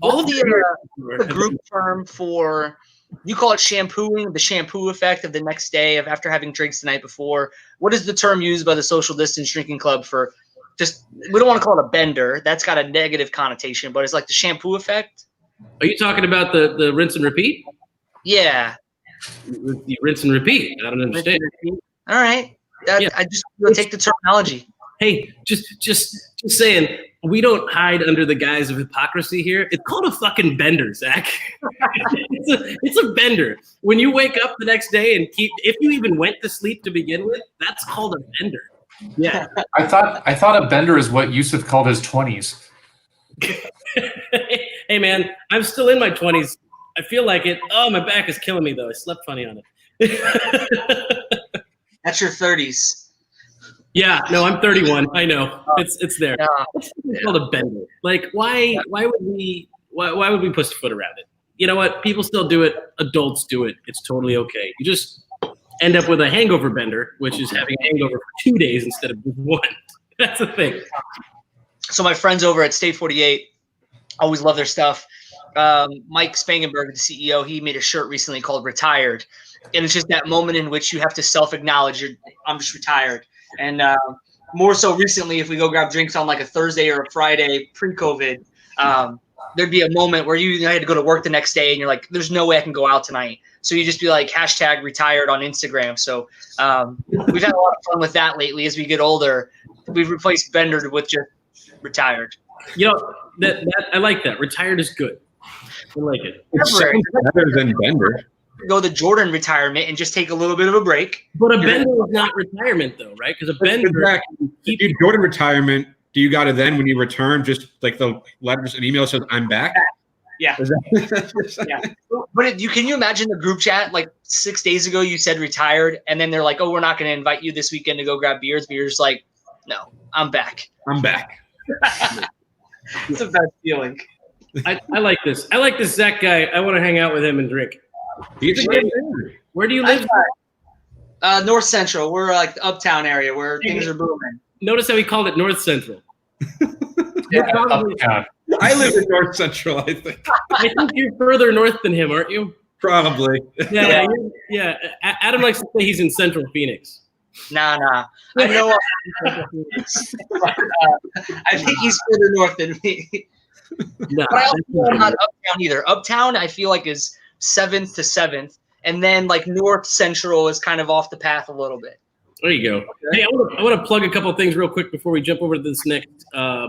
all the group term for, you call it shampooing, the shampoo effect of the next day of after having drinks the night before. What is the term used by the social distance drinking club for just, we don't want to call it a bender. That's got a negative connotation, but it's like the shampoo effect. Are you talking about the rinse and repeat? Yeah. The rinse and repeat. I don't understand. All right. Yeah. I just take the terminology. Hey, just saying, we don't hide under the guise of hypocrisy here. It's called a fucking bender, Zach. it's a bender. When you wake up the next day and if you even went to sleep to begin with, that's called a bender. Yeah. I thought a bender is what Yusuf called his 20s. Hey man, I'm still in my 20s. I feel like it. Oh, my back is killing me though. I slept funny on it. That's your 30s. Yeah, no, I'm 31. I know. It's there. Yeah. It's called a bender. Like, why would we push the foot around it? You know what? People still do it. Adults do it. It's totally okay. You just end up with a hangover bender, which is having a hangover for 2 days instead of just one. That's the thing. So my friends over at State 48 always love their stuff. Mike Spangenberg, the CEO, he made a shirt recently called Retired. And it's just that moment in which you have to self-acknowledge I'm just retired. And more so recently, if we go grab drinks on like a Thursday or a Friday pre-COVID, there'd be a moment where you had to go to work the next day and you're like, there's no way I can go out tonight. So you just be like #retired on Instagram. So we've had a lot of fun with that lately as we get older. We've replaced bender with just retired. You know, that I like that. Retired is good. I like it. It's better than bender. Go the Jordan retirement and just take a little bit of a break. But a bender is not retirement though, right? Because a bender, If you Jordan retirement, do you got to then when you return just like the letters and email says I'm back? Yeah. Yeah. But can you imagine the group chat like 6 days ago you said retired and then they're like, oh, we're not going to invite you this weekend to go grab beers. But you're just like, no, I'm back. I'm back. It's the best feeling. I like this. I like this Zach guy. I want to hang out with him and drink. Where do you live? North Central. We're like the uptown area where things are booming. Notice how he called it North Central. I live in North Central, I think. I think you're further north than him, aren't you? Probably. Yeah. Adam likes to say he's in Central Phoenix. Nah. I know I'm in Central Phoenix. I think he's further north than me. Nah, but I also know I'm not uptown either. Uptown, I feel like is 7th to 7th, and then like North Central is kind of off the path a little bit. There you go. Hey, I want to plug a couple of things real quick before we jump over to this next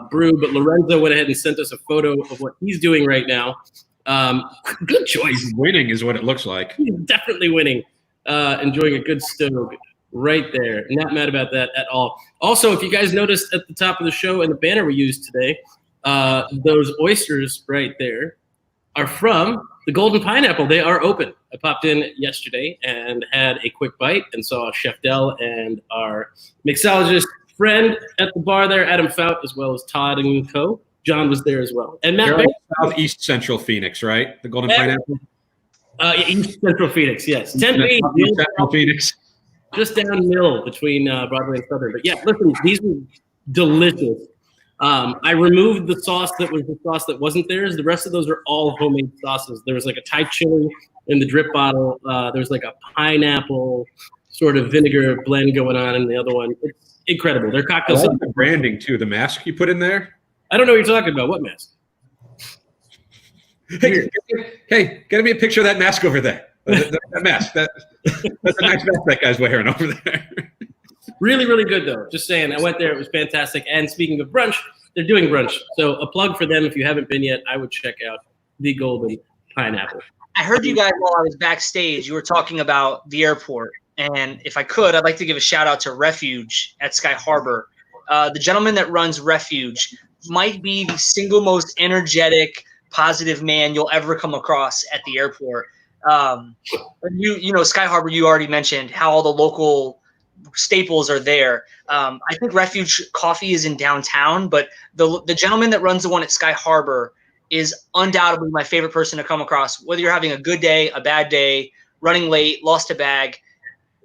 brew. But Lorenzo went ahead and sent us a photo of what he's doing right now. Good choice. He's winning is what it looks like. He's definitely winning. Enjoying a good stove right there. Not mad about that at all. Also, if you guys noticed at the top of the show and the banner we used today, those oysters right there are from the Golden Pineapple. They are open. I popped in yesterday and had a quick bite and saw Chef Dell and our mixologist friend at the bar there, Adam Fout, as well as Todd and co. John was there as well. And Matt Southeast Central Phoenix, right? The Golden Pineapple? East Central Phoenix, yes. Tempe, Central Phoenix. just down mill between Broadway and Southern. But yeah, listen, these were delicious. I removed the sauce that was the sauce that wasn't theirs. The rest of those are all homemade sauces. There was like a Thai chili in the drip bottle. There's like a pineapple sort of vinegar blend going on in the other one. It's incredible. Their cocktails. I like the branding too. The mask you put in there. I don't know what you're talking about. What mask? Hey, get me a picture of that mask over there. That mask. That's a nice mask that guy's wearing over there. Really, really good though. Just saying, I went there. It was fantastic. And speaking of brunch, they're doing brunch. So a plug for them. If you haven't been yet, I would check out the Golden Pineapple. I heard you guys while I was backstage. You were talking about the airport. And if I could, I'd like to give a shout out to Refuge at Sky Harbor. The gentleman that runs Refuge might be the single most energetic, positive man you'll ever come across at the airport. You know, Sky Harbor, you already mentioned how all the local staples are there. I think Refuge Coffee is in downtown, but the gentleman that runs the one at Sky Harbor is undoubtedly my favorite person to come across. Whether you're having a good day, a bad day, running late, lost a bag,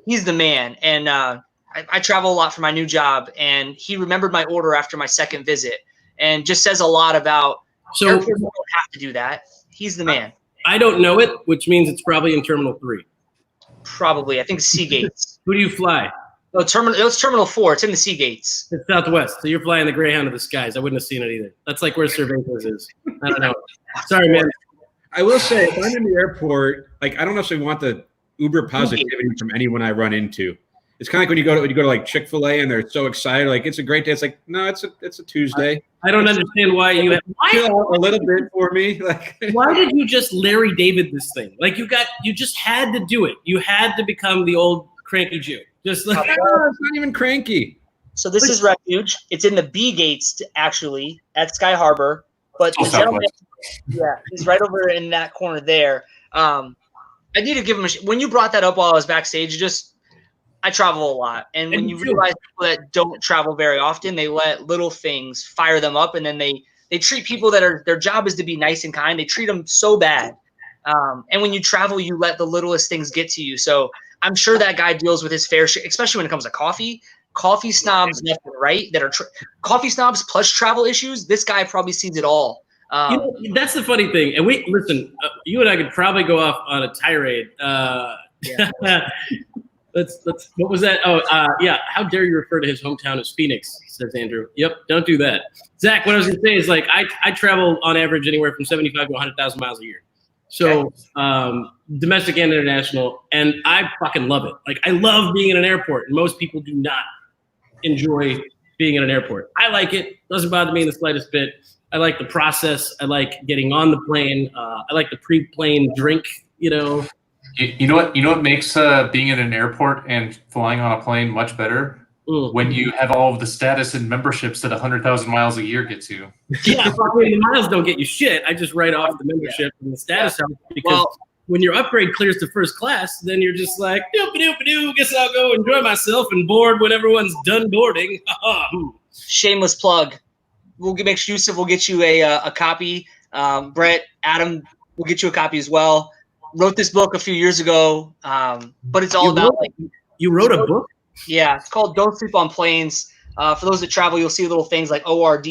he's the man. And I travel a lot for my new job, and he remembered my order after my second visit, and just says a lot about airports don't have to do that. He's the man. I don't know it, which means it's probably in Terminal 3. Probably. I think Seagates. Who do you fly? No, it's Terminal 4. It's in the Seagates. It's Southwest. So you're flying the Greyhound of the skies. I wouldn't have seen it either. That's like where Cervantes is. I don't know. Sorry, man. I will say, if I'm in the airport, like I don't necessarily want the uber positivity from anyone I run into. It's kind of like when you go to like Chick-fil-A and they're so excited, like it's a great day. It's like, no, it's a Tuesday. I don't understand why you chill a little bit for me. Like, why did you just Larry David this thing? Like you just had to do it. You had to become the old cranky Jew. Just like it's not even cranky. So this is Refuge. It's in the B gates actually at Sky Harbor, but the gentleman, he's right over in that corner there. I need to give him when you brought that up while I was backstage. I travel a lot, and when you realize people that don't travel very often, they let little things fire them up, and then they treat people that are their job is to be nice and kind. They treat them so bad, and when you travel, you let the littlest things get to you. So I'm sure that guy deals with his fair share, especially when it comes to coffee. Coffee snobs left and right that are coffee snobs plus travel issues. This guy probably sees it all. That's the funny thing, and listen. You and I could probably go off on a tirade. Let's. What was that? Oh, yeah. How dare you refer to his hometown as Phoenix? Says Andrew. Yep. Don't do that. Zach, what I was gonna say is like I travel on average anywhere from 75 to 100,000 miles a year. So domestic and international, and I fucking love it. Like I love being in an airport, and most people do not enjoy being in an airport. I like it. Doesn't bother me in the slightest bit. I like the process. I like getting on the plane. I like the pre-plane drink. You know. You know what makes being in an airport and flying on a plane much better? When you have all of the status and memberships that 100,000 miles a year gets you. Yeah, the miles don't get you shit. I just write off the membership and the status helps because when your upgrade clears to first class, then you're just like, doop-a-doop-a-doo, guess I'll go enjoy myself and board when everyone's done boarding. Shameless plug. We'll make sure Yusuf will get you a copy. Brett, Adam will get you a copy as well. Wrote this book a few years ago, but it's all about you wrote a book? Yeah, it's called Don't Sleep on Planes. For those that travel, you'll see little things like ORD,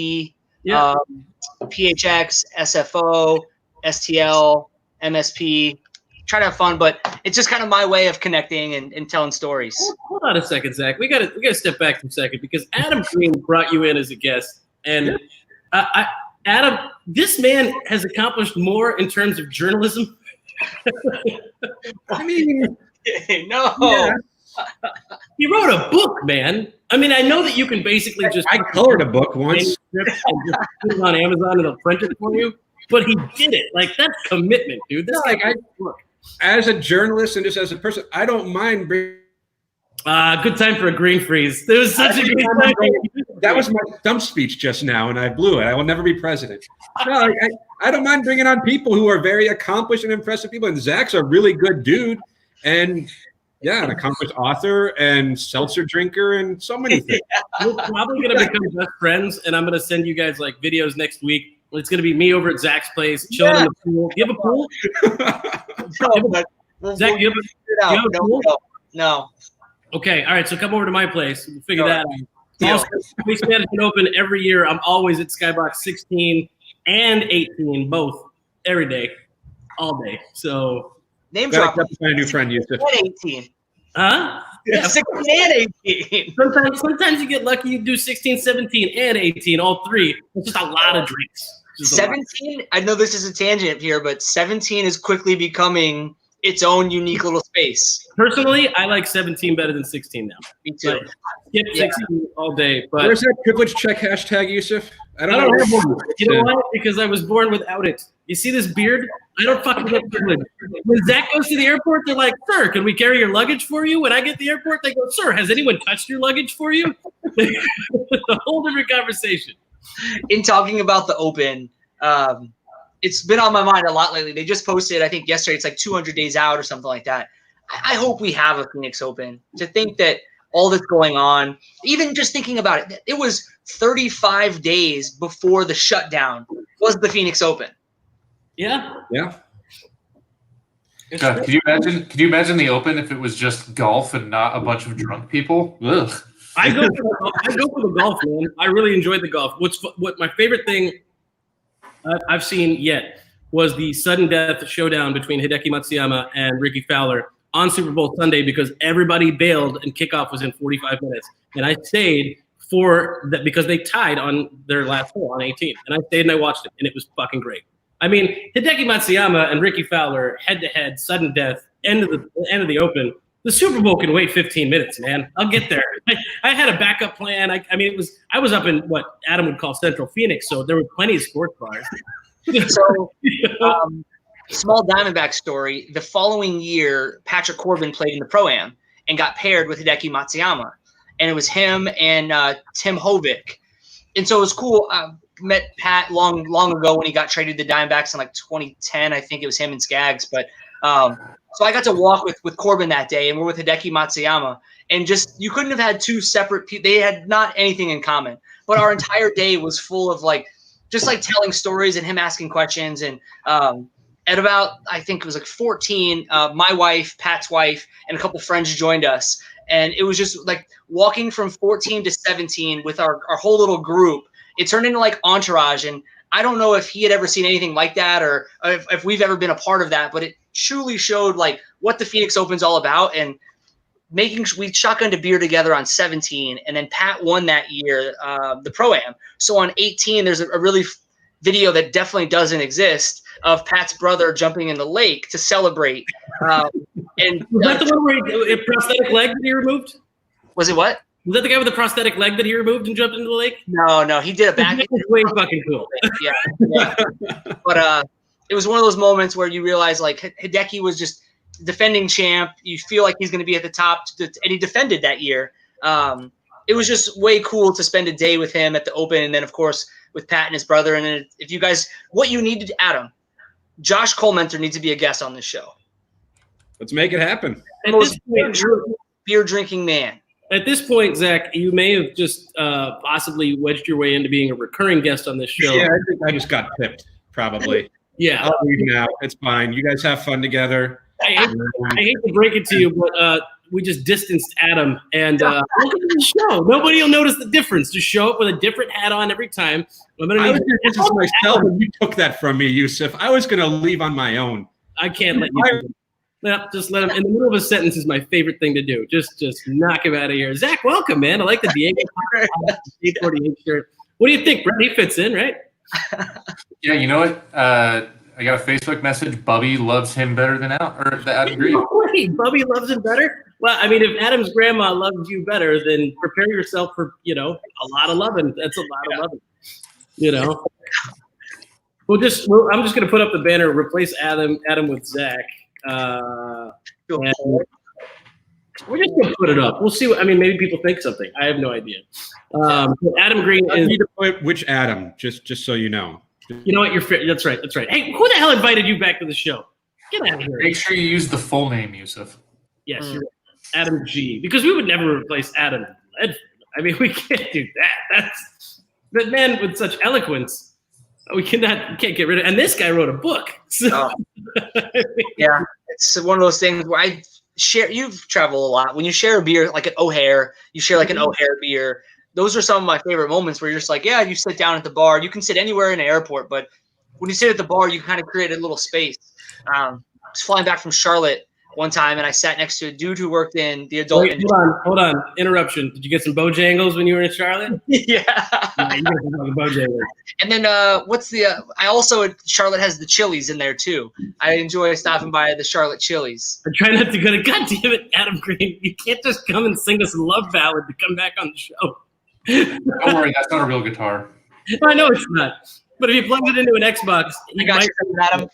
PHX, SFO, STL, MSP. Try to have fun, but it's just kind of my way of connecting and telling stories. Hold on a second, Zach. We gotta step back for a second because Adam Green brought you in as a guest, and Adam, this man has accomplished more in terms of journalism. I mean, no. Yeah. He wrote a book, man. I mean, I know that you can basically just I colored a book once and just put it on Amazon and they'll print it for you, but he did it. Like that's commitment, dude. This as a journalist and just as a person, I don't mind bringing. Good time for a green freeze. There was such a good time. That was my stump speech just now, and I blew it. I will never be president. No, I don't mind bringing on people who are very accomplished and impressive people. And Zach's a really good dude, and an accomplished author and seltzer drinker and so many things. We're probably gonna become best friends, and I'm gonna send you guys like videos next week. It's gonna be me over at Zach's place, chilling in the pool. Do you have a pool? Zach, you have a pool? No. Okay, all right. So come over to my place. We'll figure that out. Also, Space Management Open every year. I'm always at Skybox 16 and 18, both every day, all day. So name drop. My new friend Yusuf. 18. Huh? Yeah. 16 and 18. Sometimes you get lucky. You do 16, 17, and 18, all three. It's just a lot of drinks. 17. I know this is a tangent here, but 17 is quickly becoming its own unique little space. Personally, I like 17 better than 16 now. Me too. skip 16 all day. But where's that privilege check hashtag, Yusuf? I don't have know. one. You know why? Because I was born without it. You see this beard? I don't fucking get privilege. When Zach goes to the airport, they're like, "Sir, can we carry your luggage for you?" When I get to the airport, they go, "Sir, has anyone touched your luggage for you?" A whole different conversation. In talking about the Open, it's been on my mind a lot lately. They just posted, I think yesterday, it's like 200 days out or something like that. I hope we have a Phoenix Open. To think that all that's going on, even just thinking about it, it was 35 days before the shutdown was the Phoenix Open. Yeah. Yeah. God, could you imagine the Open if it was just golf and not a bunch of drunk people? Ugh. I go for the golf, man. I really enjoyed the golf. What my favorite thing I've seen yet was the sudden death showdown between Hideki Matsuyama and Ricky Fowler on Super Bowl Sunday because everybody bailed and kickoff was in 45 minutes. And I stayed for that because they tied on their last hole on 18. And I stayed and I watched it, and it was fucking great. I mean, Hideki Matsuyama and Ricky Fowler head-to-head, sudden death, end of the Open. The Super Bowl can wait 15 minutes, man. I'll get there. I had a backup plan. I was up in what Adam would call Central Phoenix, so there were plenty of sports bars. So, small Diamondback story. The following year, Patrick Corbin played in the Pro-Am and got paired with Hideki Matsuyama. And it was him and Tim Hovick. And so it was cool. I met Pat long ago when he got traded to Diamondbacks in like 2010. I think it was him and Skaggs. But so I got to walk with Corbin that day, and we're with Hideki Matsuyama. And just you couldn't have had two separate people. They had not anything in common. But our entire day was full of just telling stories and him asking questions. And at about, I think it was like 14, my wife, Pat's wife, and a couple friends joined us. And it was just like walking from 14 to 17 with our whole little group. It turned into like Entourage. And I don't know if he had ever seen anything like that or if we've ever been a part of that, but it truly showed like what the Phoenix Open's all about. And we shotgunned a beer together on 17, and then Pat won that year, the Pro-Am. So on 18, there's a really video that definitely doesn't exist of Pat's brother jumping in the lake to celebrate. And was that the one where he prosthetic leg that he removed? Was it what? Was that the guy with the prosthetic leg that he removed and jumped into the lake? No, he did a back. That was way fucking cool. Yeah. But it was one of those moments where you realize like Hideki was just defending champ. You feel like he's going to be at the top, and he defended that year. It was just way cool to spend a day with him at the Open, and then of course with Pat and his brother. And then if you guys, what you needed, Adam, Josh Colementor needs to be a guest on this show. Let's make it happen. At this point, beer drinking man. At this point, Zach, you may have just possibly wedged your way into being a recurring guest on this show. Yeah, I think I just got tipped, probably. Yeah. I'll leave now. It's fine. You guys have fun together. I hate to break it to you, but we just distanced Adam. And welcome to the show. Nobody will notice the difference. Just show up with a different hat on every time. I was going to distance myself, and you took that from me, Yusuf. I was going to leave on my own. I can't let you do it. No, just let him. In the middle of a sentence is my favorite thing to do. Just knock him out of here. Zach, welcome, man. I like the Diego 48 shirt. What do you think, Brett? He fits in, right? Yeah, you know what? I got a Facebook message. Bubby loves him better than Adam Green. Wait, Bubby loves him better? Well, I mean, if Adam's grandma loves you better, then prepare yourself for, a lot of loving. That's a lot of loving, I'm just going to put up the banner, replace Adam with Zach. We're just gonna put it up. We'll see. Maybe people think something. I have no idea. Adam Green is. Need to put which Adam? Just so you know. You know what? That's right. That's right. Hey, who the hell invited you back to the show? Get out of here. Make sure you use the full name, Yusuf. Yes, you're right. Adam G. Because we would never replace Adam Ledford. We can't do that. That's that man with such eloquence. We can't get rid of. And this guy wrote a book. So. Yeah, it's one of those things where I share. You've traveled a lot. When you share a beer, like at O'Hare, you share like an O'Hare beer. Those are some of my favorite moments where you're just like, yeah, you sit down at the bar. You can sit anywhere in an airport, but when you sit at the bar, you kind of create a little space. Just flying back from Charlotte, one time, and I sat next to a dude who worked in the adult Wait, industry. hold on. Interruption. Did you get some Bojangles when you were in Charlotte? Yeah. Yeah, you got some Bojangles. And then I also, Charlotte has the Chili's in there too. I enjoy stopping by the Charlotte Chili's. I try not to go to, God damn it, Adam Green. You can't just come and sing us a love ballad to come back on the show. Don't worry, that's not a real guitar. I know it's not. But if you plugged it into an Xbox, I got you, Adam.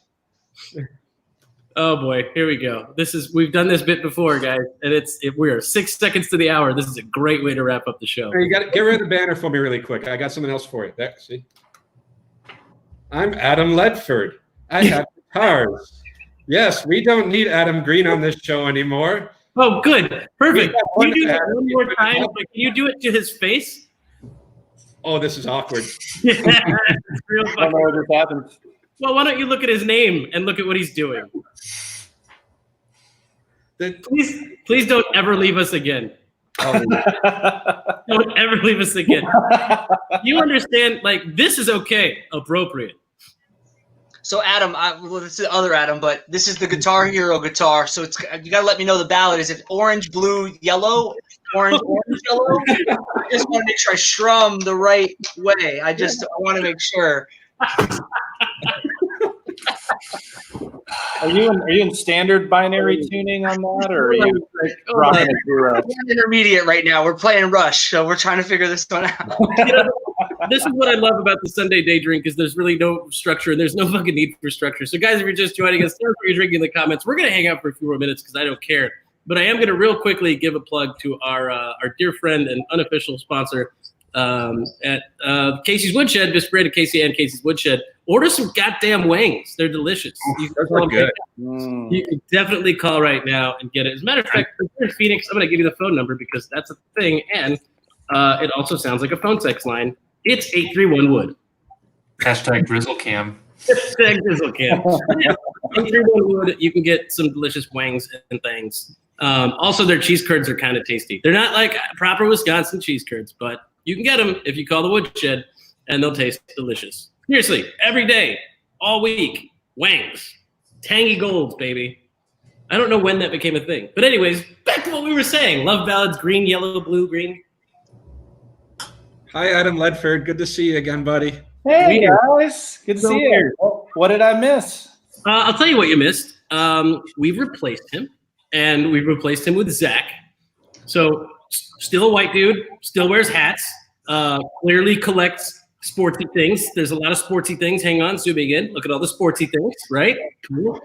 Oh boy, here we go. We've done this bit before, guys, and we're 6 seconds to the hour. This is a great way to wrap up the show. You got to get rid of the banner for me really quick. I got something else for you. There, see? I'm Adam Ledford. I have guitars. Yes, we don't need Adam Green on this show anymore. Oh, good. Perfect. Can you do that one more time? Adam. Like, can you do it to his face? Oh, this is awkward. Yeah, it's real I don't know what just happened. Well, why don't you look at his name and look at what he's doing? Please don't ever leave us again. Don't ever leave us again. You understand? Like, this is okay, appropriate. So Adam, well, this is the other Adam, but this is the Guitar Hero guitar. So you got to let me know the ballad. Is it orange, blue, yellow? Orange, yellow? I just want to make sure I strum the right way. I want to make sure. Are you in standard binary tuning on that, or are you rocking a zero? We're in intermediate right now. We're playing Rush, so we're trying to figure this one out. This is what I love about the Sunday Day Drink is there's really no structure and there's no fucking need for structure. So guys, if you're just joining us, tell us what you're drinking in the comments. We're going to hang out for a few more minutes because I don't care. But I am going to real quickly give a plug to our dear friend and unofficial sponsor at Casey's Woodshed, just branded Casey and Casey's Woodshed. Order some goddamn wings. They're delicious. Those are good. You can definitely call right now and get it. As a matter of fact, if you're in Phoenix, I'm going to give you the phone number because that's a thing. And it also sounds like a phone sex line. It's 831-WOOD. Hashtag DrizzleCam. Hashtag DrizzleCam. 831-WOOD. You can get some delicious wings and things. Also, their cheese curds are kind of tasty. They're not like proper Wisconsin cheese curds, but you can get them if you call the Woodshed, and they'll taste delicious. Seriously, every day, all week, wangs. Tangy golds, baby. I don't know when that became a thing. But anyways, back to what we were saying. Love ballads, green, yellow, blue, green. Hi, Adam Ledford. Good to see you again, buddy. Hey, guys. Good to So see you. weird. What did I miss? I'll tell you what you missed. We've replaced him, and we've replaced him with Zach. So still a white dude, still wears hats, clearly collects sportsy things. There's a lot of sportsy things. Hang on, zooming in. Look at all the sportsy things, right? Cool.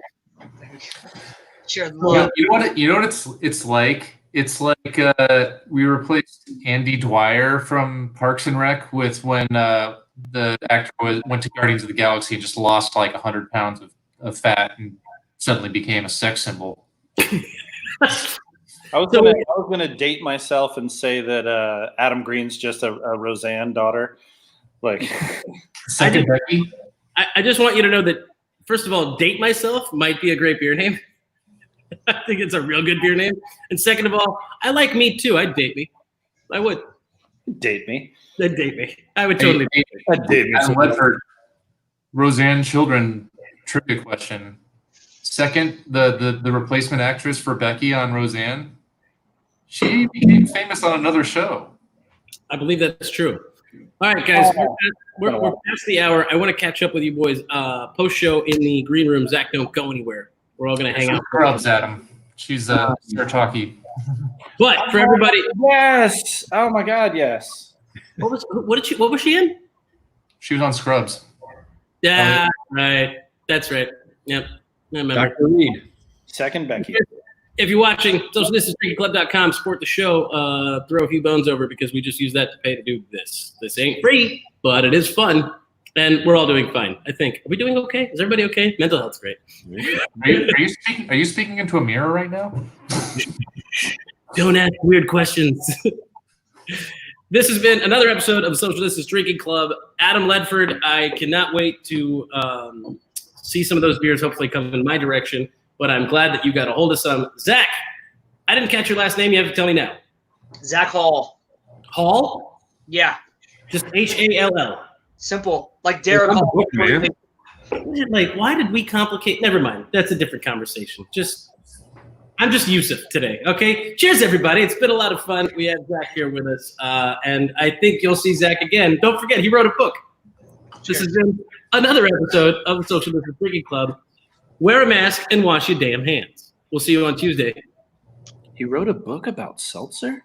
Sure. You know what it's like? It's like we replaced Andy Dwyer from Parks and Rec with when the actor went to Guardians of the Galaxy and just lost like 100 pounds of fat and suddenly became a sex symbol. I was gonna date myself and say that Adam Green's just a Roseanne daughter. Like, Second Becky. I just want you to know that, first of all, Date Myself might be a great beer name. I think it's a real good beer name. And second of all, I like me too. I'd date me. I would. date me. They'd date me. I would totally date me. I'd date me. Adam Ledford, Roseanne Children trivia question. Second, the replacement actress for Becky on Roseanne, she became famous on another show. I believe that's true. All right, guys, we're past the hour. I want to catch up with you boys post show in the green room. Zach, don't go anywhere. We're all going to hang out. Scrubs, Adam. She's talkie. But for everybody, Yes. Oh my God. Yes. what was she in? She was on Scrubs. Yeah, right. That's right. Yep. I remember. Dr. Reed. Second Becky. If you're watching, socialistdrinkingclub.com, support the show, throw a few bones over because we just use that to pay to do this. This ain't free, but it is fun, and we're all doing fine, I think. Are we doing okay? Is everybody okay? Mental health's great. Are you speaking into a mirror right now? Don't ask weird questions. This has been another episode of Social Distance Drinking Club. Adam Ledford, I cannot wait to see some of those beers hopefully come in my direction. But I'm glad that you got a hold of some. Zach, I didn't catch your last name. You have to tell me now. Zach Hall. Hall? Yeah. Just Hall. Simple. Like Derek Hall. Book, man. Like, why did we complicate? Never mind. That's a different conversation. Just I'm just Yusuf today. Okay. Cheers, everybody. It's been a lot of fun. We have Zach here with us, and I think you'll see Zach again. Don't forget, he wrote a book. This has been another episode of the Social Distance Drinking Club. Wear a mask and wash your damn hands. We'll see you on Tuesday. He wrote a book about seltzer?